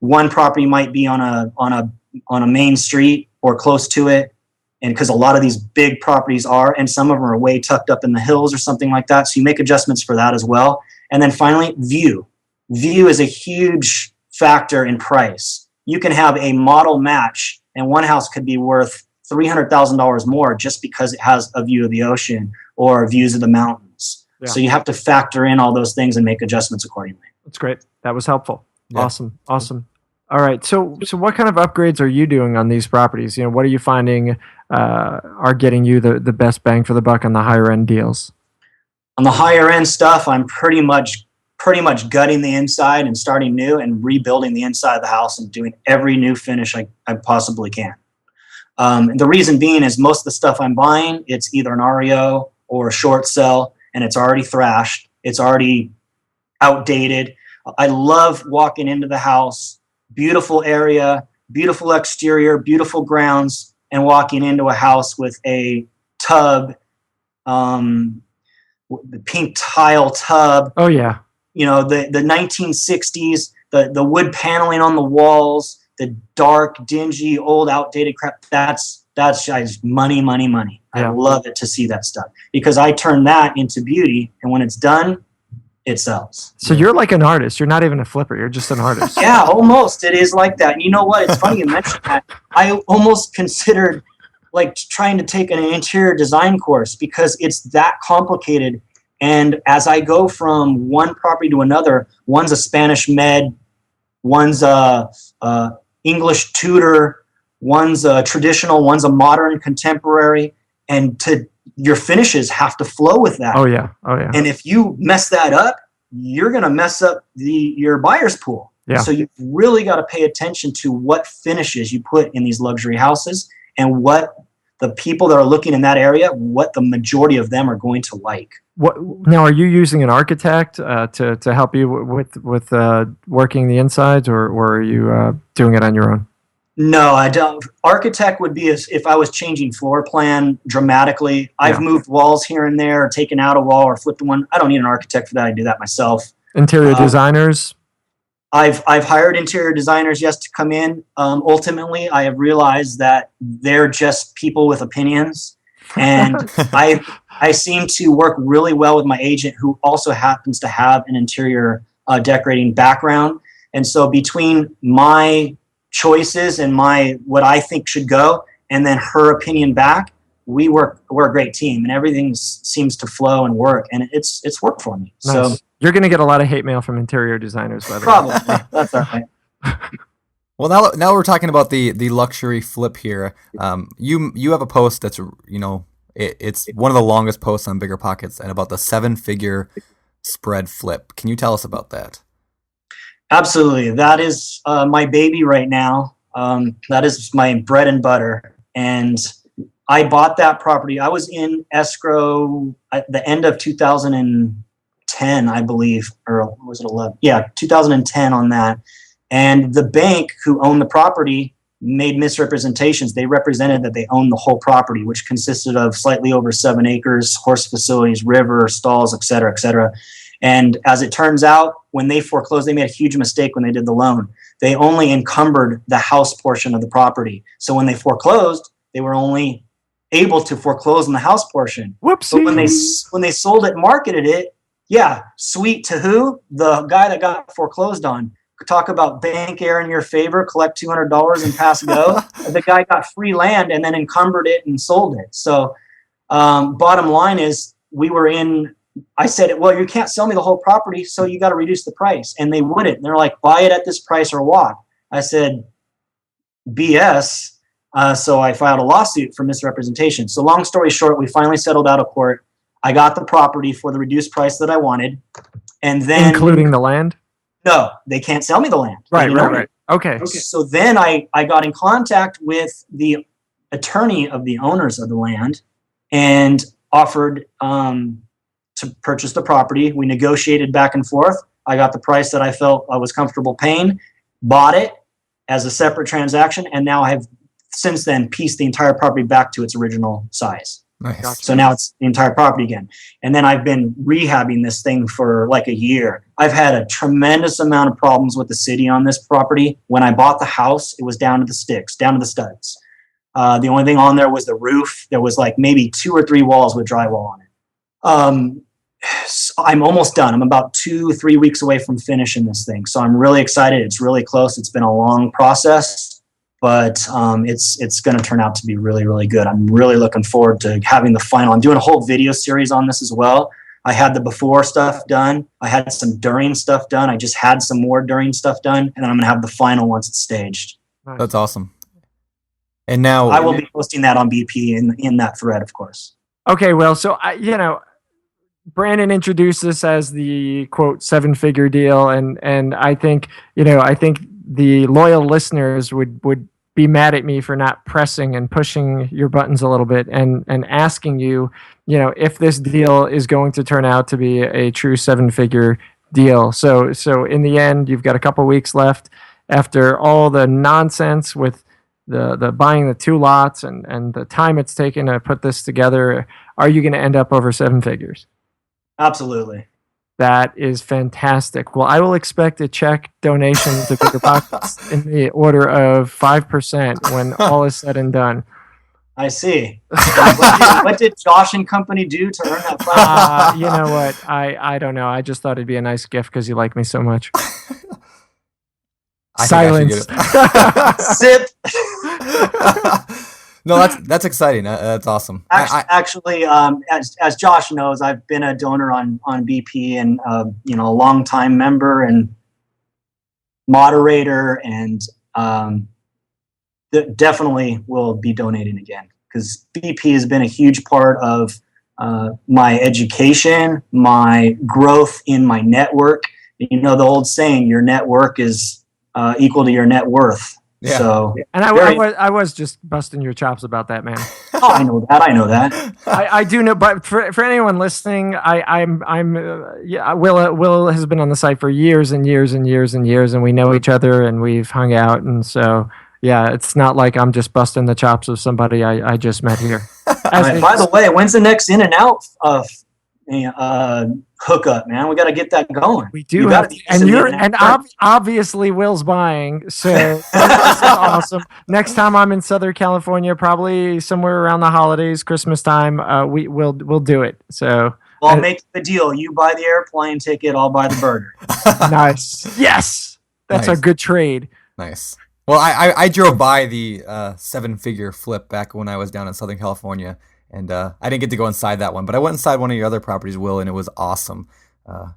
one property might be on a main street or close to it, and because a lot of these big properties are, and some of them are way tucked up in the hills or something like that. So you make adjustments for that as well. And then finally, view. View is a huge factor in price. You can have a model match, and one house could be worth $300,000 more just because it has a view of the ocean or views of the mountains. Yeah. So you have to factor in all those things and make adjustments accordingly. That's great. That was helpful. Yeah. Awesome. All right. So what kind of upgrades are you doing on these properties? What are you finding are getting you the best bang for the buck on the higher end deals? On the higher end stuff, I'm pretty much gutting the inside and starting new and rebuilding the inside of the house and doing every new finish I possibly can. And the reason being is most of the stuff I'm buying, it's either an REO or a short sell, and it's already thrashed. It's already outdated. I love walking into the house, beautiful area, beautiful exterior, beautiful grounds, and walking into a house with a tub, the pink tile tub. Oh yeah. The 1960s, the wood paneling on the walls, the dark, dingy, old, outdated crap. That's just money. Yeah. I love it to see that stuff because I turn that into beauty, and when it's done, it sells. So you're like an artist. You're not even a flipper. You're just an artist. Yeah, almost. It is like that. And you know what? It's funny you mentioned that. I almost considered like trying to take an interior design course because it's that complicated. And as I go from one property to another, one's a Spanish med, one's a English Tudor, one's a traditional, one's a modern contemporary, and your finishes have to flow with that. Oh yeah. And if you mess that up, you're going to mess up your buyer's pool. Yeah. So you've really got to pay attention to what finishes you put in these luxury houses and what the people that are looking in that area, what the majority of them are going to like. What now? Are you using an architect to help you with working the insides, or are you doing it on your own? No, I don't. Architect would be if I was changing floor plan dramatically. I've moved walls here and there, or taken out a wall, or flipped one. I don't need an architect for that. I do that myself. Interior designers. I've hired interior designers, yes, to come in. Ultimately, I have realized that they're just people with opinions, and I seem to work really well with my agent, who also happens to have an interior decorating background. And so between my choices and what I think should go, and then her opinion back, we're a great team, and everything seems to flow and work, and it's worked for me. Nice. So you're going to get a lot of hate mail from interior designers, by the way. Probably. That's all right. Well, now we're talking about the luxury flip here. You have a post that's it's one of the longest posts on BiggerPockets, and about the 7-figure spread flip. Can you tell us about that? Absolutely. That is my baby right now. That is my bread and butter. And I bought that property. I was in escrow at the end of 2010, I believe, or was it 11? Yeah, 2010 on that. And the bank who owned the property made misrepresentations. They represented that they owned the whole property, which consisted of slightly over 7 acres, horse facilities, river, stalls, et cetera, et cetera. And as it turns out, when they foreclosed, they made a huge mistake when they did the loan. They only encumbered the house portion of the property. So when they foreclosed, they were only able to foreclose on the house portion. Whoopsie. But when they sold it, marketed it, yeah, sweet to who? The guy that got foreclosed on, talk about bank error in your favor, collect $200 and pass go. The guy got free land and then encumbered it and sold it. So bottom line is I said, well, you can't sell me the whole property, so you got to reduce the price. And they wouldn't. They're like, buy it at this price or walk. I said, BS. So I filed a lawsuit for misrepresentation. So long story short, we finally settled out of court. I got the property for the reduced price that I wanted. And then including the land? No, they can't sell me the land. Right. Okay. So then I got in contact with the attorney of the owners of the land and offered to purchase the property. We negotiated back and forth. I got the price that I felt I was comfortable paying, bought it as a separate transaction, and now I have since then pieced the entire property back to its original size. Nice. So now it's the entire property again. And then I've been rehabbing this thing for like a year. I've had a tremendous amount of problems with the city on this property. When I bought the house, it was down to the sticks, down to the studs. The only thing on there was the roof. There was like maybe 2 or 3 walls with drywall on it. So I'm almost done. I'm about 2-3 weeks away from finishing this thing. So I'm really excited. It's really close. It's been a long process, but it's going to turn out to be really, really good. I'm really looking forward to having the final. I'm doing a whole video series on this as well. I had the before stuff done. I had some during stuff done. I just had some more during stuff done. And then I'm going to have the final once it's staged. That's awesome. And now I will be posting that on BP in that thread, of course. Okay, well, so Brandon introduced this as the quote 7-figure deal, and I think the loyal listeners would be mad at me for not pressing and pushing your buttons a little bit and asking you, if this deal is going to turn out to be a true 7-figure deal. So in the end, you've got a couple weeks left after all the nonsense with the buying the 2 lots and the time it's taken to put this together. Are you going to end up over 7 figures? Absolutely. That is fantastic. Well, I will expect a check donation to BiggerPockets in the order of 5% when all is said and done. I see. What did Josh and company do to earn that 5%? You know what? I don't know. I just thought it'd be a nice gift because you like me so much. Silence. Sip. No, that's exciting. That's awesome. Actually, as Josh knows, I've been a donor on BP and a long-time member and moderator, and definitely will be donating again because BP has been a huge part of my education, my growth in my network. The old saying, your network is equal to your net worth. Yeah. So, and I was just busting your chops about that, man. Oh, I know that. I do know, but for anyone listening, Will has been on the site for years and years and years and years, and we know each other and we've hung out, and so yeah, it's not like I'm just busting the chops of somebody I just met here. By the way, when's the next In and Out hookup, man? We got to get that going. We do, obviously Will's buying, so this is awesome. Next time I'm in Southern California, probably somewhere around the holidays, Christmas time, we'll do it. So I'll make the deal. You buy the airplane ticket, I'll buy the burger. Nice. Yes, that's a good trade. Nice. Well, I drove by the 7-figure flip back when I was down in Southern California. And I didn't get to go inside that one, but I went inside one of your other properties, Will, and it was awesome.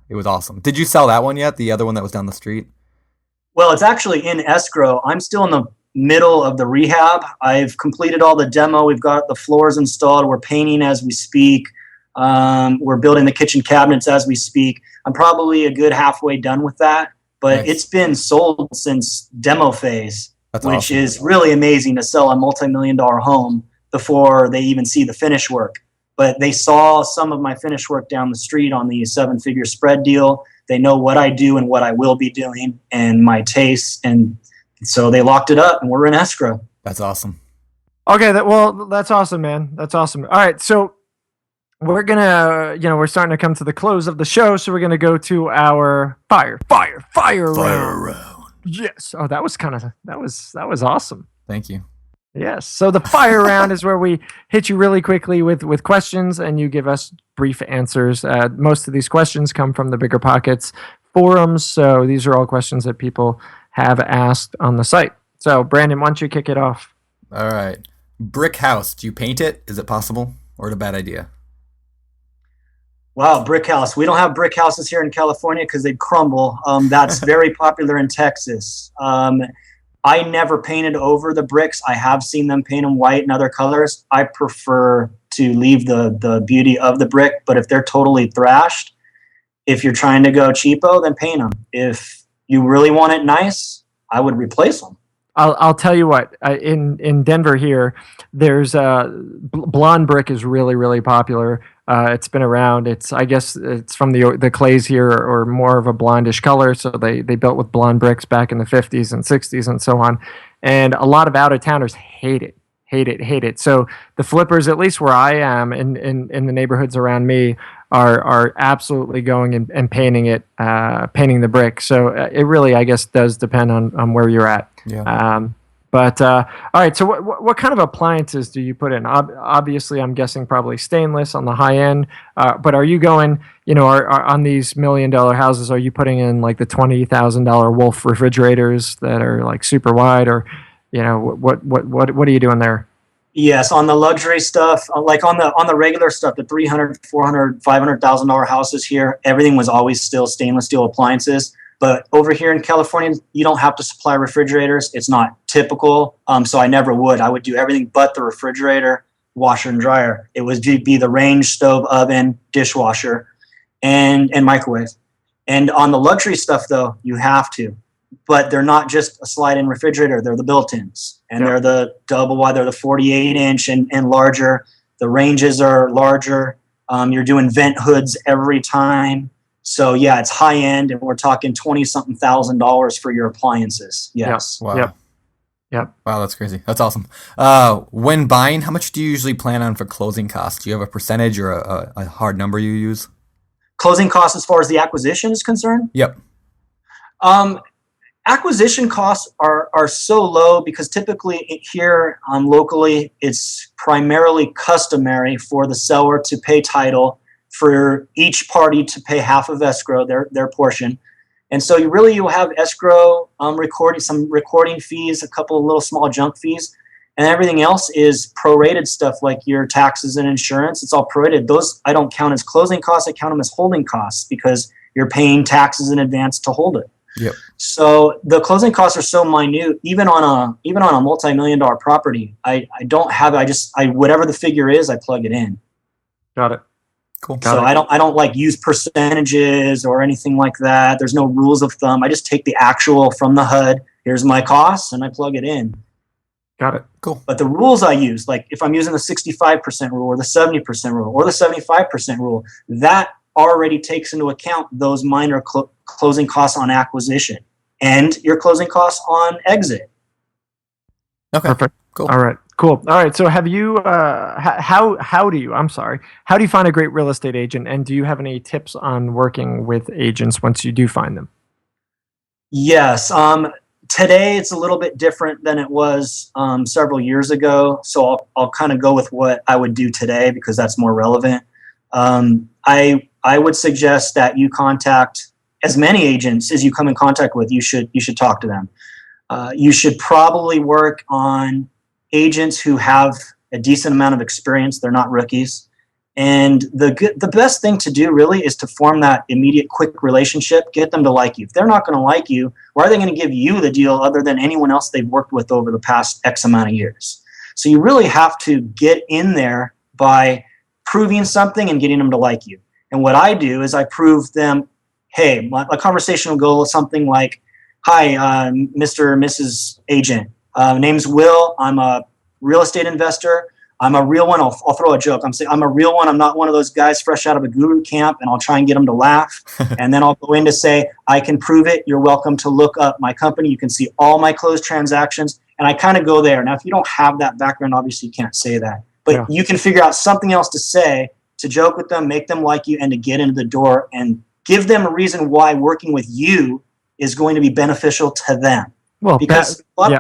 It was awesome. Did you sell that one yet? The other one that was down the street? Well, it's actually in escrow. I'm still in the middle of the rehab. I've completed all the demo. We've got the floors installed. We're painting as we speak. We're building the kitchen cabinets as we speak. I'm probably a good halfway done with that, but Nice. It's been sold since demo phase, That's which awesome. is really amazing to sell a multi-million-dollar home before they even see the finish work. But they saw some of my finish work down the street on the 7-figure spread deal. They know what I do and what I will be doing and my tastes. And so they locked it up and we're in escrow. That's awesome. Okay, that's awesome, man. That's awesome. All right, so we're gonna, we're starting to come to the close of the show, so we're gonna go to our fire round. Yes. Oh, that was awesome. Thank you. Yes. So the fire round is where we hit you really quickly with questions, and you give us brief answers. Most of these questions come from the BiggerPockets forums. So these are all questions that people have asked on the site. So Brandon, why don't you kick it off? All right. Brick house. Do you paint it? Is it possible, or is it a bad idea? Wow, brick house. We don't have brick houses here in California because they'd crumble. That's very popular in Texas. I never painted over the bricks. I have seen them paint them white and other colors. I prefer to leave the beauty of the brick, but if they're totally thrashed, if you're trying to go cheapo, then paint them. If you really want it nice, I would replace them. I'll tell you what, in Denver here, there's blonde brick is really, really popular. It's been around. I guess it's from the clays here or more of a blondish color. So they built with blonde bricks back in the 50s and 60s and so on. And a lot of out-of-towners hate it. So the flippers, at least where I am in the neighborhoods around me, are absolutely going and painting the brick. So it really, I guess, does depend on where you're at. Yeah. All right. So what kind of appliances do you put in? Obviously, I'm guessing probably stainless on the high end. But are you going, are on these $1 million houses? Are you putting in like the $20,000 Wolf refrigerators that are like super wide, or what are you doing there? Yes, on the luxury stuff, like on the regular stuff, the $300,000, $400,000, $500,000 houses here, everything was always still stainless steel appliances. But over here in California, you don't have to supply refrigerators. It's not typical. So I never would. I would do everything but the refrigerator, washer and dryer. It would be the range, stove, oven, dishwasher, and microwave. And on the luxury stuff, though, you have to. But they're not just a slide-in refrigerator. They're the built-ins. And they're the double wide. They're the 48-inch and larger. The ranges are larger. You're doing vent hoods every time. So, yeah, it's high-end, and we're talking $20-something thousand for your appliances. Yes. Yep. Wow. Yep. Wow, that's crazy. That's awesome. When buying, how much do you usually plan on for closing costs? Do you have a percentage or a hard number you use? Closing costs as far as the acquisition is concerned? Yep. Acquisition costs are so low because typically here locally, it's primarily customary for the seller to pay title, for each party to pay half of escrow, their portion. And so you have escrow, some recording fees, a couple of little small junk fees, and everything else is prorated stuff like your taxes and insurance. It's all prorated. Those I don't count as closing costs. I count them as holding costs because you're paying taxes in advance to hold it. Yep. So the closing costs are so minute, even on a multi-million-dollar property. I don't have. Whatever the figure is, I plug it in. Got it. Cool. So I don't like use percentages or anything like that. There's no rules of thumb. I just take the actual from the HUD. Here's my costs, and I plug it in. Got it. Cool. But the rules I use, like if I'm using the 65% rule or the 70% rule or the 75% rule, that already takes into account those minor closing costs on acquisition and your closing costs on exit. Okay. Perfect. Cool. All right. Cool. All right. So have you, how do you find a great real estate agent? And do you have any tips on working with agents once you do find them? Yes. Today it's a little bit different than it was several years ago. So I'll kind of go with what I would do today because that's more relevant. I would suggest that you contact as many agents as you come in contact with. You should talk to them. You should probably work on agents who have a decent amount of experience. They're not rookies. And the best thing to do really is to form that immediate, quick relationship, get them to like you. If they're not going to like you, why are they going to give you the deal other than anyone else they've worked with over the past X amount of years? So you really have to get in there by proving something and getting them to like you. And what I do is I prove them, hey, a conversation will go with something like, hi, Mr. or Mrs. Agent. Name's Will. I'm a real estate investor. I'm a real one. I'll throw a joke. I'm a real one. I'm not one of those guys fresh out of a guru camp, and I'll try and get them to laugh. And then I'll go in to say, I can prove it. You're welcome to look up my company. You can see all my closed transactions. And I kind of go there. Now, if you don't have that background, obviously you can't say that. But you can figure out something else to say, to joke with them, make them like you, and to get into the door and give them a reason why working with you is going to be beneficial to them. Well, because a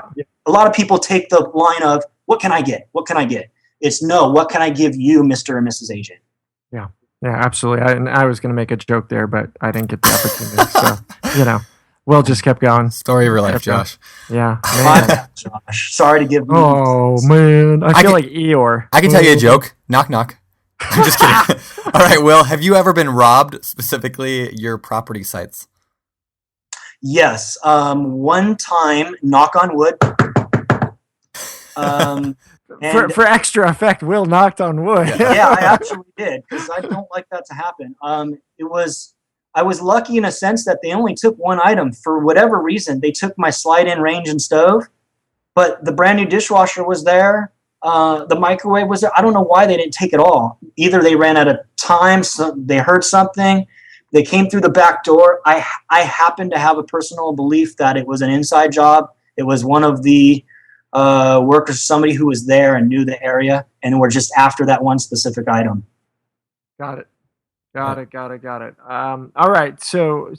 lot of people take the line of, what can I get? What can I get? It's no, what can I give you, Mr. or Mrs. Agent? Yeah. Yeah, absolutely. And I was going to make a joke there, but I didn't get the opportunity. So, Will just kept going. Story of your life, Josh. Yeah, My man. bad, Josh. Sorry to give you. Oh, man. I feel like Eeyore. I can tell you a joke. Knock, knock. I'm just kidding. All right, Will, have you ever been robbed, specifically your property sites? Yes. One time, knock on wood. For extra effect, Will knocked on wood. Yeah, I actually did, because I don't like that to happen. I was lucky in a sense that they only took one item. For whatever reason, they took my slide-in range and stove, but the brand new dishwasher was there. The microwave was there. I don't know why they didn't take it all. Either they ran out of time, so they heard something, they came through the back door. I happen to have a personal belief that it was an inside job. It was one of the workers, somebody who was there and knew the area, and were just after that one specific item. Got it. Got it. All right. So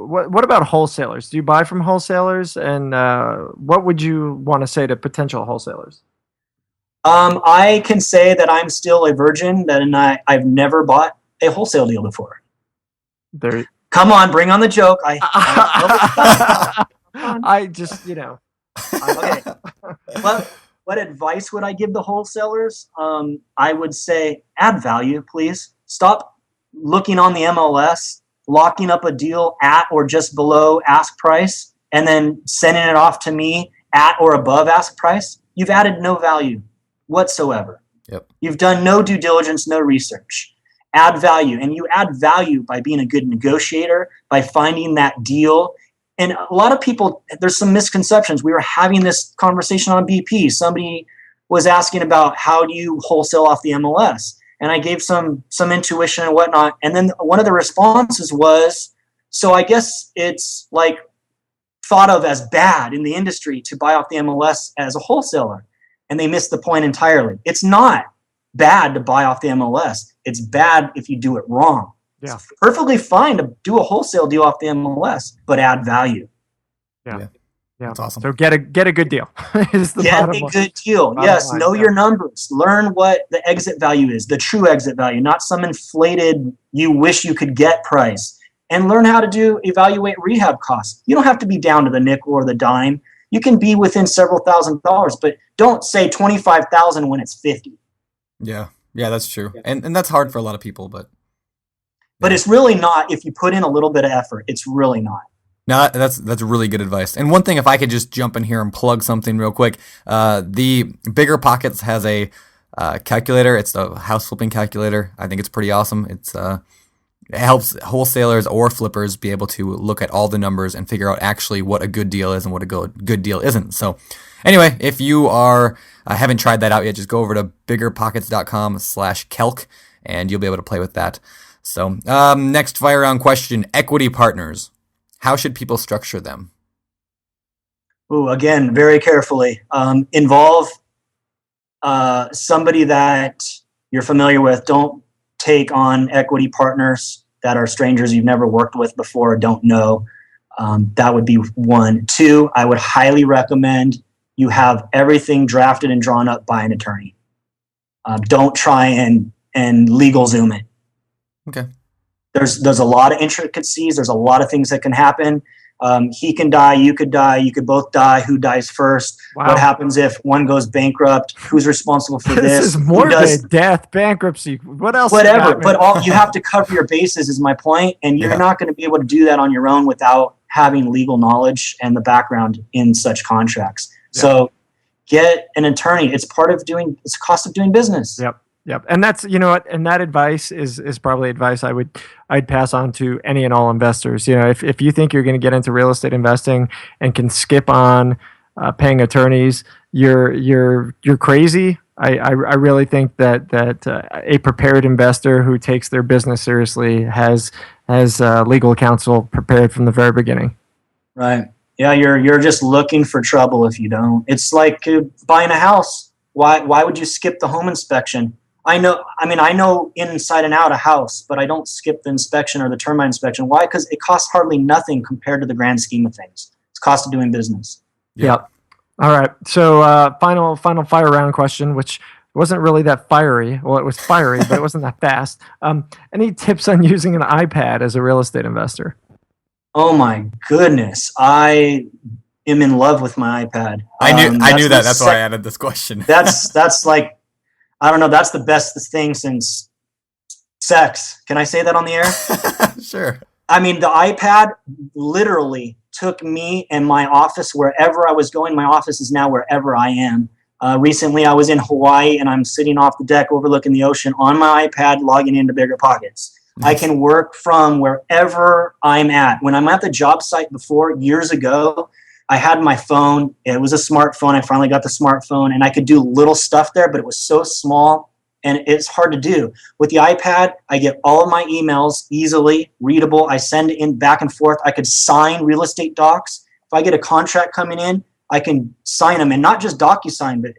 what about wholesalers? Do you buy from wholesalers? And what would you want to say to potential wholesalers? I can say that I'm still a virgin, that I've never bought a wholesale deal before. Come on, bring on the joke. I just, Okay. What advice would I give the wholesalers? I would say add value, please. Stop looking on the MLS, locking up a deal at or just below ask price, and then sending it off to me at or above ask price. You've added no value whatsoever. Yep. You've done no due diligence, no research. Add value. And you add value by being a good negotiator, by finding that deal. And a lot of people, there's some misconceptions. We were having this conversation on BP. Somebody was asking about how do you wholesale off the MLS? And I gave some intuition and whatnot. And then one of the responses was, so I guess it's like thought of as bad in the industry to buy off the MLS as a wholesaler. And they missed the point entirely. It's not bad to buy off the MLS. It's bad if you do it wrong. Yeah. It's perfectly fine to do a wholesale deal off the MLS, but add value. Yeah. That's awesome. So get a good deal. Get a good deal. Yes, know your numbers. Learn what the exit value is, the true exit value, not some inflated you wish you could get price. And learn how to evaluate rehab costs. You don't have to be down to the nickel or the dime. You can be within several $1,000s, but don't say $25,000 when it's 50. Yeah, that's true. And that's hard for a lot of people, but it's really not if you put in a little bit of effort. It's really not. No, that's really good advice. And one thing, if I could just jump in here and plug something real quick, the BiggerPockets has a calculator. It's a house flipping calculator. I think it's pretty awesome. It helps wholesalers or flippers be able to look at all the numbers and figure out actually what a good deal is and what a good deal isn't. So anyway, if you haven't tried that out yet, just go over to biggerpockets.com/kelk and you'll be able to play with that. So next fire round question, equity partners. How should people structure them? Ooh, again, very carefully. Involve somebody that you're familiar with. Don't take on equity partners that are strangers you've never worked with before or don't know. That would be one. Two, I would highly recommend you have everything drafted and drawn up by an attorney. Don't try and legal zoom it. Okay. There's a lot of intricacies. There's a lot of things that can happen. He can die. You could both die. Who dies first? Wow. What happens if one goes bankrupt? Who's responsible for this? This is morbid. Death, bankruptcy. What else? Whatever. But you have to cover your bases is my point. And you're not going to be able to do that on your own without having legal knowledge and the background in such contracts. Yeah. So get an attorney. It's it's a cost of doing business. Yep. And that's, and that advice is probably advice I'd pass on to any and all investors. If you think you're going to get into real estate investing and can skip on paying attorneys, you're crazy. I really think that a prepared investor who takes their business seriously has legal counsel prepared from the very beginning. Right. Yeah, you're just looking for trouble if you don't. It's like buying a house. Why would you skip the home inspection? I know inside and out a house, but I don't skip the inspection or the termite inspection. Why? Because it costs hardly nothing compared to the grand scheme of things. It's cost of doing business. Yep. All right. So final fire round question, which wasn't really that fiery. Well, it was fiery, but it wasn't that fast. Any tips on using an iPad as a real estate investor? Oh my goodness, I am in love with my iPad. I knew that. That's why I added this question. That's like, I don't know. That's the best thing since sex. Can I say that on the air? Sure. I mean, the iPad literally took me and my office wherever I was going. My office is now wherever I am. Recently, I was in Hawaii, and I'm sitting off the deck overlooking the ocean on my iPad, logging into BiggerPockets. I can work from wherever I'm at. When I'm at the job site before, years ago, I had my phone. It was a smartphone. I finally got the smartphone, and I could do little stuff there, but it was so small, and it's hard to do. With the iPad, I get all of my emails easily readable. I send in back and forth. I could sign real estate docs. If I get a contract coming in, I can sign them, and not just DocuSign, but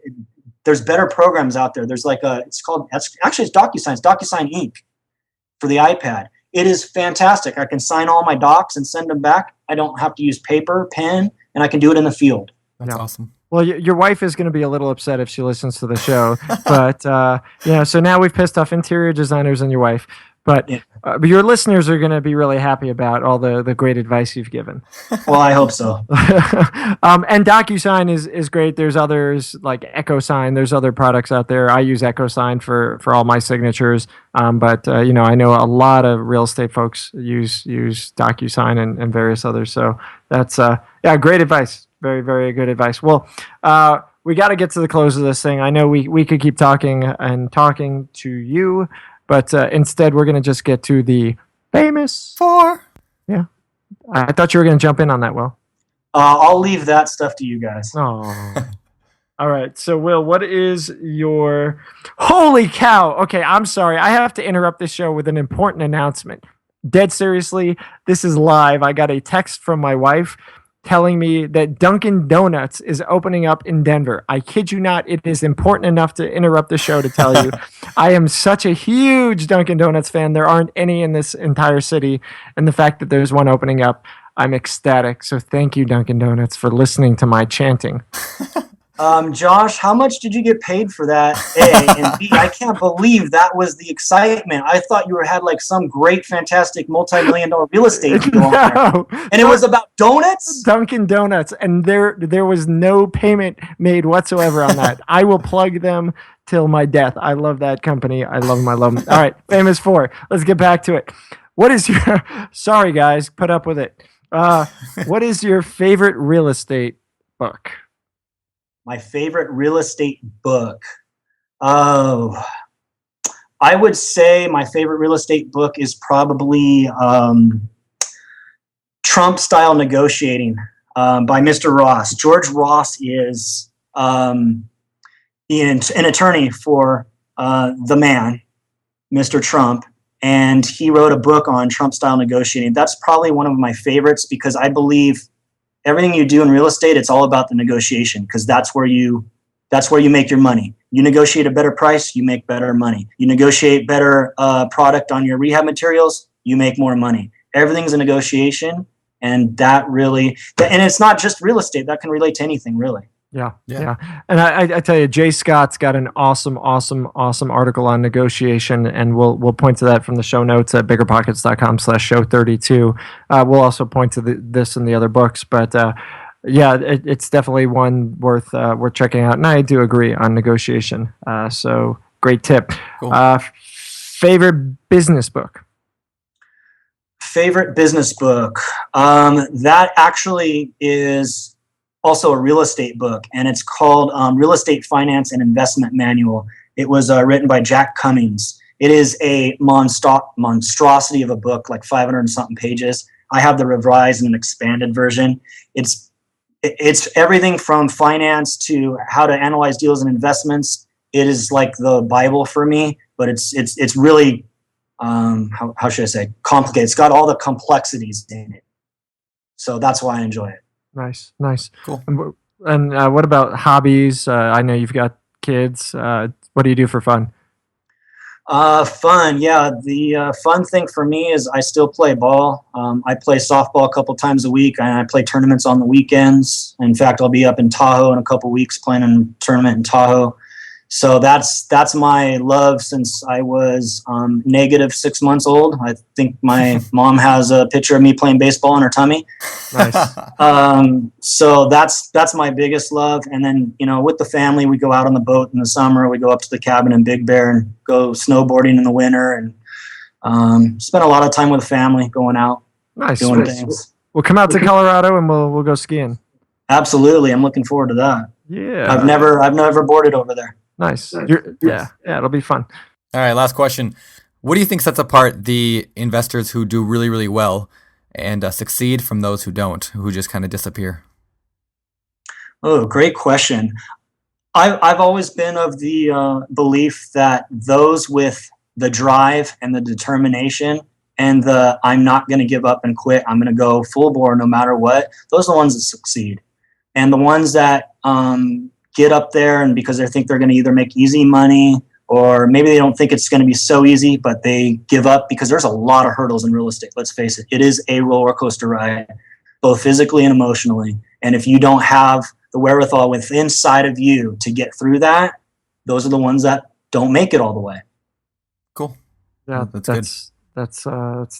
there's better programs out there. There's like it's DocuSign. It's DocuSign Inc. for the iPad. It is fantastic. I can sign all my docs and send them back. I don't have to use paper, pen, and I can do it in the field. That's awesome. Well, your wife is going to be a little upset if she listens to the show, but so now we've pissed off interior designers and your wife. But your listeners are going to be really happy about all the great advice you've given. Well, I hope so. And DocuSign is great. There's others like EchoSign. There's other products out there. I use EchoSign for all my signatures. But I know a lot of real estate folks use DocuSign and various others. So that's great advice. Very, very good advice. Well, we got to get to the close of this thing. I know we could keep talking to you. But instead, we're going to just get to the famous four. Yeah. I thought you were going to jump in on that, Will. I'll leave that stuff to you guys. Oh. All right. So, Will, what is your... Holy cow. Okay, I'm sorry. I have to interrupt this show with an important announcement. Dead seriously, this is live. I got a text from my wife telling me that Dunkin' Donuts is opening up in Denver. I kid you not, it is important enough to interrupt the show to tell you. I am such a huge Dunkin' Donuts fan. There aren't any in this entire city, and the fact that there's one opening up, I'm ecstatic. So thank you, Dunkin' Donuts, for listening to my chanting. Josh, how much did you get paid for that? A, and B, I can't believe that was the excitement. I thought you had like some great, fantastic, multi-million-dollar real estate deal on there. And it was about donuts? Dunkin' Donuts, and there was no payment made whatsoever on that. I will plug them till my death. I love that company. I love them. All right, famous four. Let's get back to it. What is your... Sorry, guys. Put up with it. What is your favorite real estate book? My favorite real estate book. Oh, I would say my favorite real estate book is probably Trump Style Negotiating by Mr. Ross. George Ross is an attorney for the man, Mr. Trump, and he wrote a book on Trump Style Negotiating. That's probably one of my favorites because I believe everything you do in real estate, it's all about the negotiation because that's where you make your money. You negotiate a better price, you make better money. You negotiate better product on your rehab materials, you make more money. Everything's a negotiation, and and it's not just real estate. That can relate to anything, really. Yeah. And I tell you, Jay Scott's got an awesome article on negotiation, and we'll point to that from the show notes at biggerpockets.com/show32. We'll also point to this and the other books, but it's definitely one worth checking out. And I do agree on negotiation. So great tip. Cool. Favorite business book? Favorite business book? That actually is also a real estate book, and it's called Real Estate Finance and Investment Manual. It was written by Jack Cummings. It is a monstrosity of a book, like 500 and something pages. I have the revised and expanded version. It's everything from finance to how to analyze deals and investments. It is like the Bible for me, but it's really how should I say, complicated. It's got all the complexities in it, so that's why I enjoy it. Nice. Cool. And what about hobbies? I know you've got kids. What do you do for fun? Fun, yeah. The fun thing for me is I still play ball. I play softball a couple times a week, and I play tournaments on the weekends. In fact, I'll be up in Tahoe in a couple weeks playing a tournament in Tahoe. So that's my love since I was negative 6 months old. I think my mom has a picture of me playing baseball in her tummy. Nice. So that's my biggest love. And then, with the family, we go out on the boat in the summer. We go up to the cabin in Big Bear and go snowboarding in the winter, and spend a lot of time with the family, going out, Nice. doing things. We'll come out to Colorado and we'll go skiing. Absolutely, I'm looking forward to that. Yeah. I've never boarded over there. Nice. Yeah, it'll be fun. All right, last question. What do you think sets apart the investors who do really, really well and succeed from those who don't, who just kind of disappear? Oh, great question. I've always been of the belief that those with the drive and the determination and I'm not going to give up and quit, I'm going to go full bore no matter what, those are the ones that succeed. And the ones that get up there and because they think they're going to either make easy money or maybe they don't think it's going to be so easy, but they give up because there's a lot of hurdles in real estate. Let's face it. It is a roller coaster ride, both physically and emotionally. And if you don't have the wherewithal within inside of you to get through that, those are the ones that don't make it all the way. Cool. Yeah, that's good. That's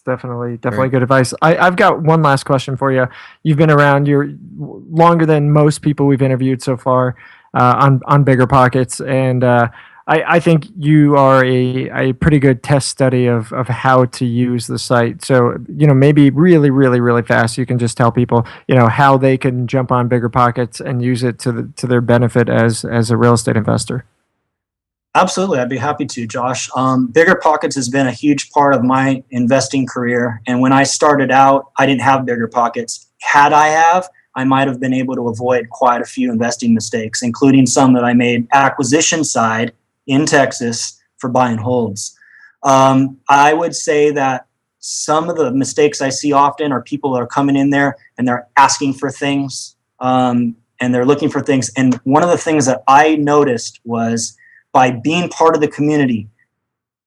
definitely good advice. I've got one last question for you. You've been around, you're longer than most people we've interviewed so far on BiggerPockets, and I think you are a pretty good test study of how to use the site. So maybe really, really, really fast, you can just tell people how they can jump on BiggerPockets and use it to their benefit as a real estate investor. Absolutely. I'd be happy to, Josh. BiggerPockets has been a huge part of my investing career. And when I started out, I didn't have BiggerPockets. Had I might have been able to avoid quite a few investing mistakes, including some that I made acquisition side in Texas for buy and holds. I would say that some of the mistakes I see often are people that are coming in there and they're asking for things and they're looking for things. And one of the things that I noticed was by being part of the community,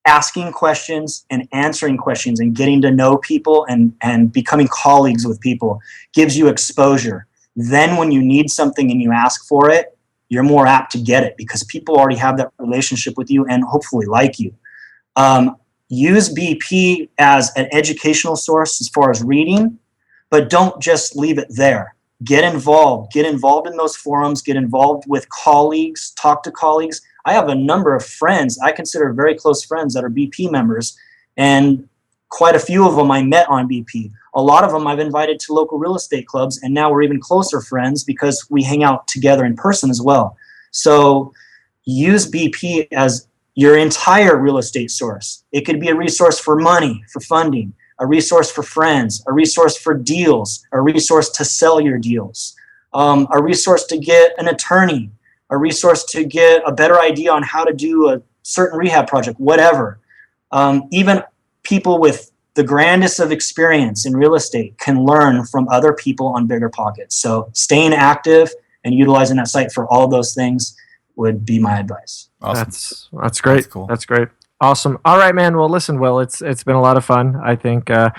asking questions and answering questions and getting to know people and becoming colleagues with people gives you exposure. Then when you need something and you ask for it, you're more apt to get it because people already have that relationship with you and hopefully like you. Use BP as an educational source as far as reading, but don't just leave it there. Get involved in those forums, get involved with colleagues, talk to colleagues. I have a number of friends I consider very close friends that are BP members, and quite a few of them I met on BP. A lot of them I've invited to local real estate clubs, and now we're even closer friends because we hang out together in person as well. So use BP as your entire real estate source. It could be a resource for money, for funding, a resource for friends, a resource for deals, a resource to sell your deals, a resource to get an attorney, a resource to get a better idea on how to do a certain rehab project, whatever. Even people with the grandest of experience in real estate can learn from other people on BiggerPockets. So staying active and utilizing that site for all those things would be my advice. Awesome. That's great. That's cool. That's great. Awesome. All right, man. Well, listen, Will, it's been a lot of fun. I think, I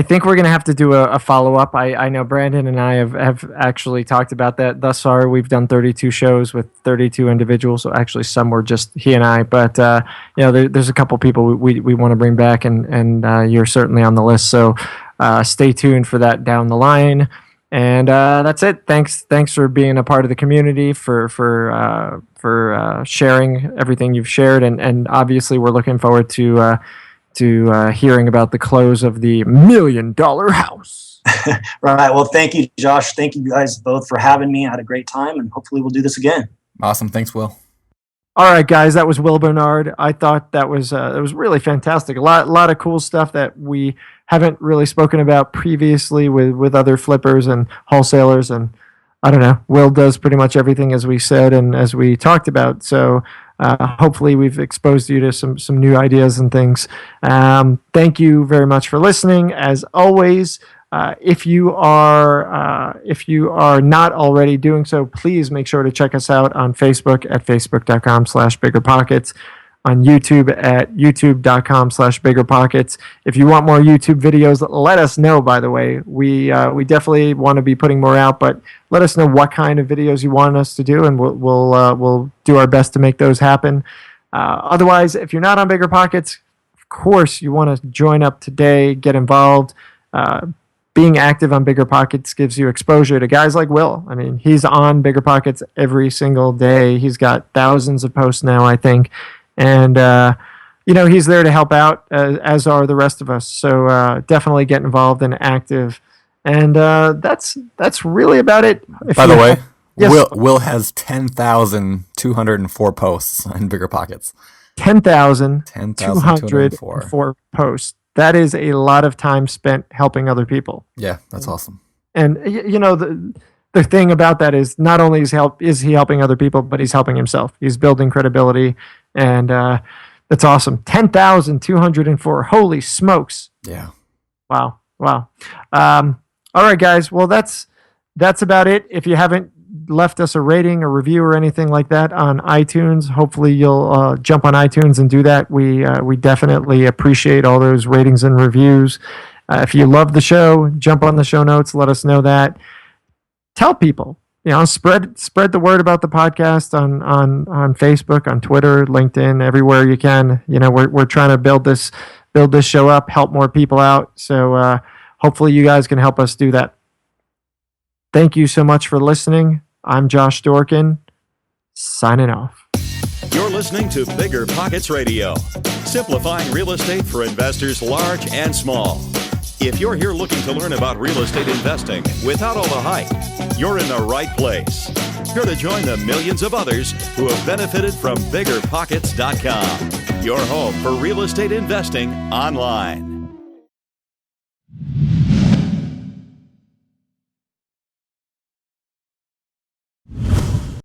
think we're going to have to do a follow-up. I know Brandon and I have actually talked about that thus far. We've done 32 shows with 32 individuals. So actually some were just he and I, but there's a couple people we want to bring back and you're certainly on the list. So stay tuned for that down the line. And that's it. Thanks for being a part of the community, for sharing everything you've shared. And obviously we're looking forward to hearing about the close of the $1 million house. Right. Well, thank you, Josh. Thank you guys both for having me. I had a great time, and hopefully we'll do this again. Awesome. Thanks, Will. All right, guys, that was Will Barnard. I thought that was really fantastic. A lot of cool stuff that we haven't really spoken about previously with other flippers and wholesalers. And I don't know, Will does pretty much everything as we said and as we talked about. So hopefully we've exposed you to some new ideas and things. Thank you very much for listening. As always, if you are not already doing so, please make sure to check us out on Facebook at facebook.com/BiggerPockets. on YouTube at youtube.com/BiggerPockets. If you want more YouTube videos, let us know, by the way. We definitely want to be putting more out, but let us know what kind of videos you want us to do, and we'll do our best to make those happen. Otherwise, if you're not on BiggerPockets, of course, you want to join up today, get involved. Being active on BiggerPockets gives you exposure to guys like Will. I mean, he's on BiggerPockets every single day. He's got thousands of posts now, I think. And, he's there to help out, as are the rest of us. So definitely get involved and active. And that's really about it. By the way, yes. Will has 10,204 posts on BiggerPockets. 10,204 posts. That is a lot of time spent helping other people. Yeah, that's awesome. And the thing about that is not only is he helping other people, but he's helping himself. He's building credibility, and that's awesome. 10,204. Holy smokes! Yeah. Wow. All right, guys. Well, that's about it. If you haven't left us a rating, a review, or anything like that on iTunes, hopefully you'll jump on iTunes and do that. We definitely appreciate all those ratings and reviews. If you love the show, jump on the show notes. Let us know that. Tell people. Spread the word about the podcast on Facebook, on Twitter, LinkedIn, everywhere you can. We're trying to build this show up, help more people out. So hopefully you guys can help us do that. Thank you so much for listening. I'm Josh Dorkin, signing off. You're listening to BiggerPockets Radio, simplifying real estate for investors large and small. If you're here looking to learn about real estate investing without all the hype, you're in the right place. You're to join the millions of others who have benefited from BiggerPockets.com, your home for real estate investing online.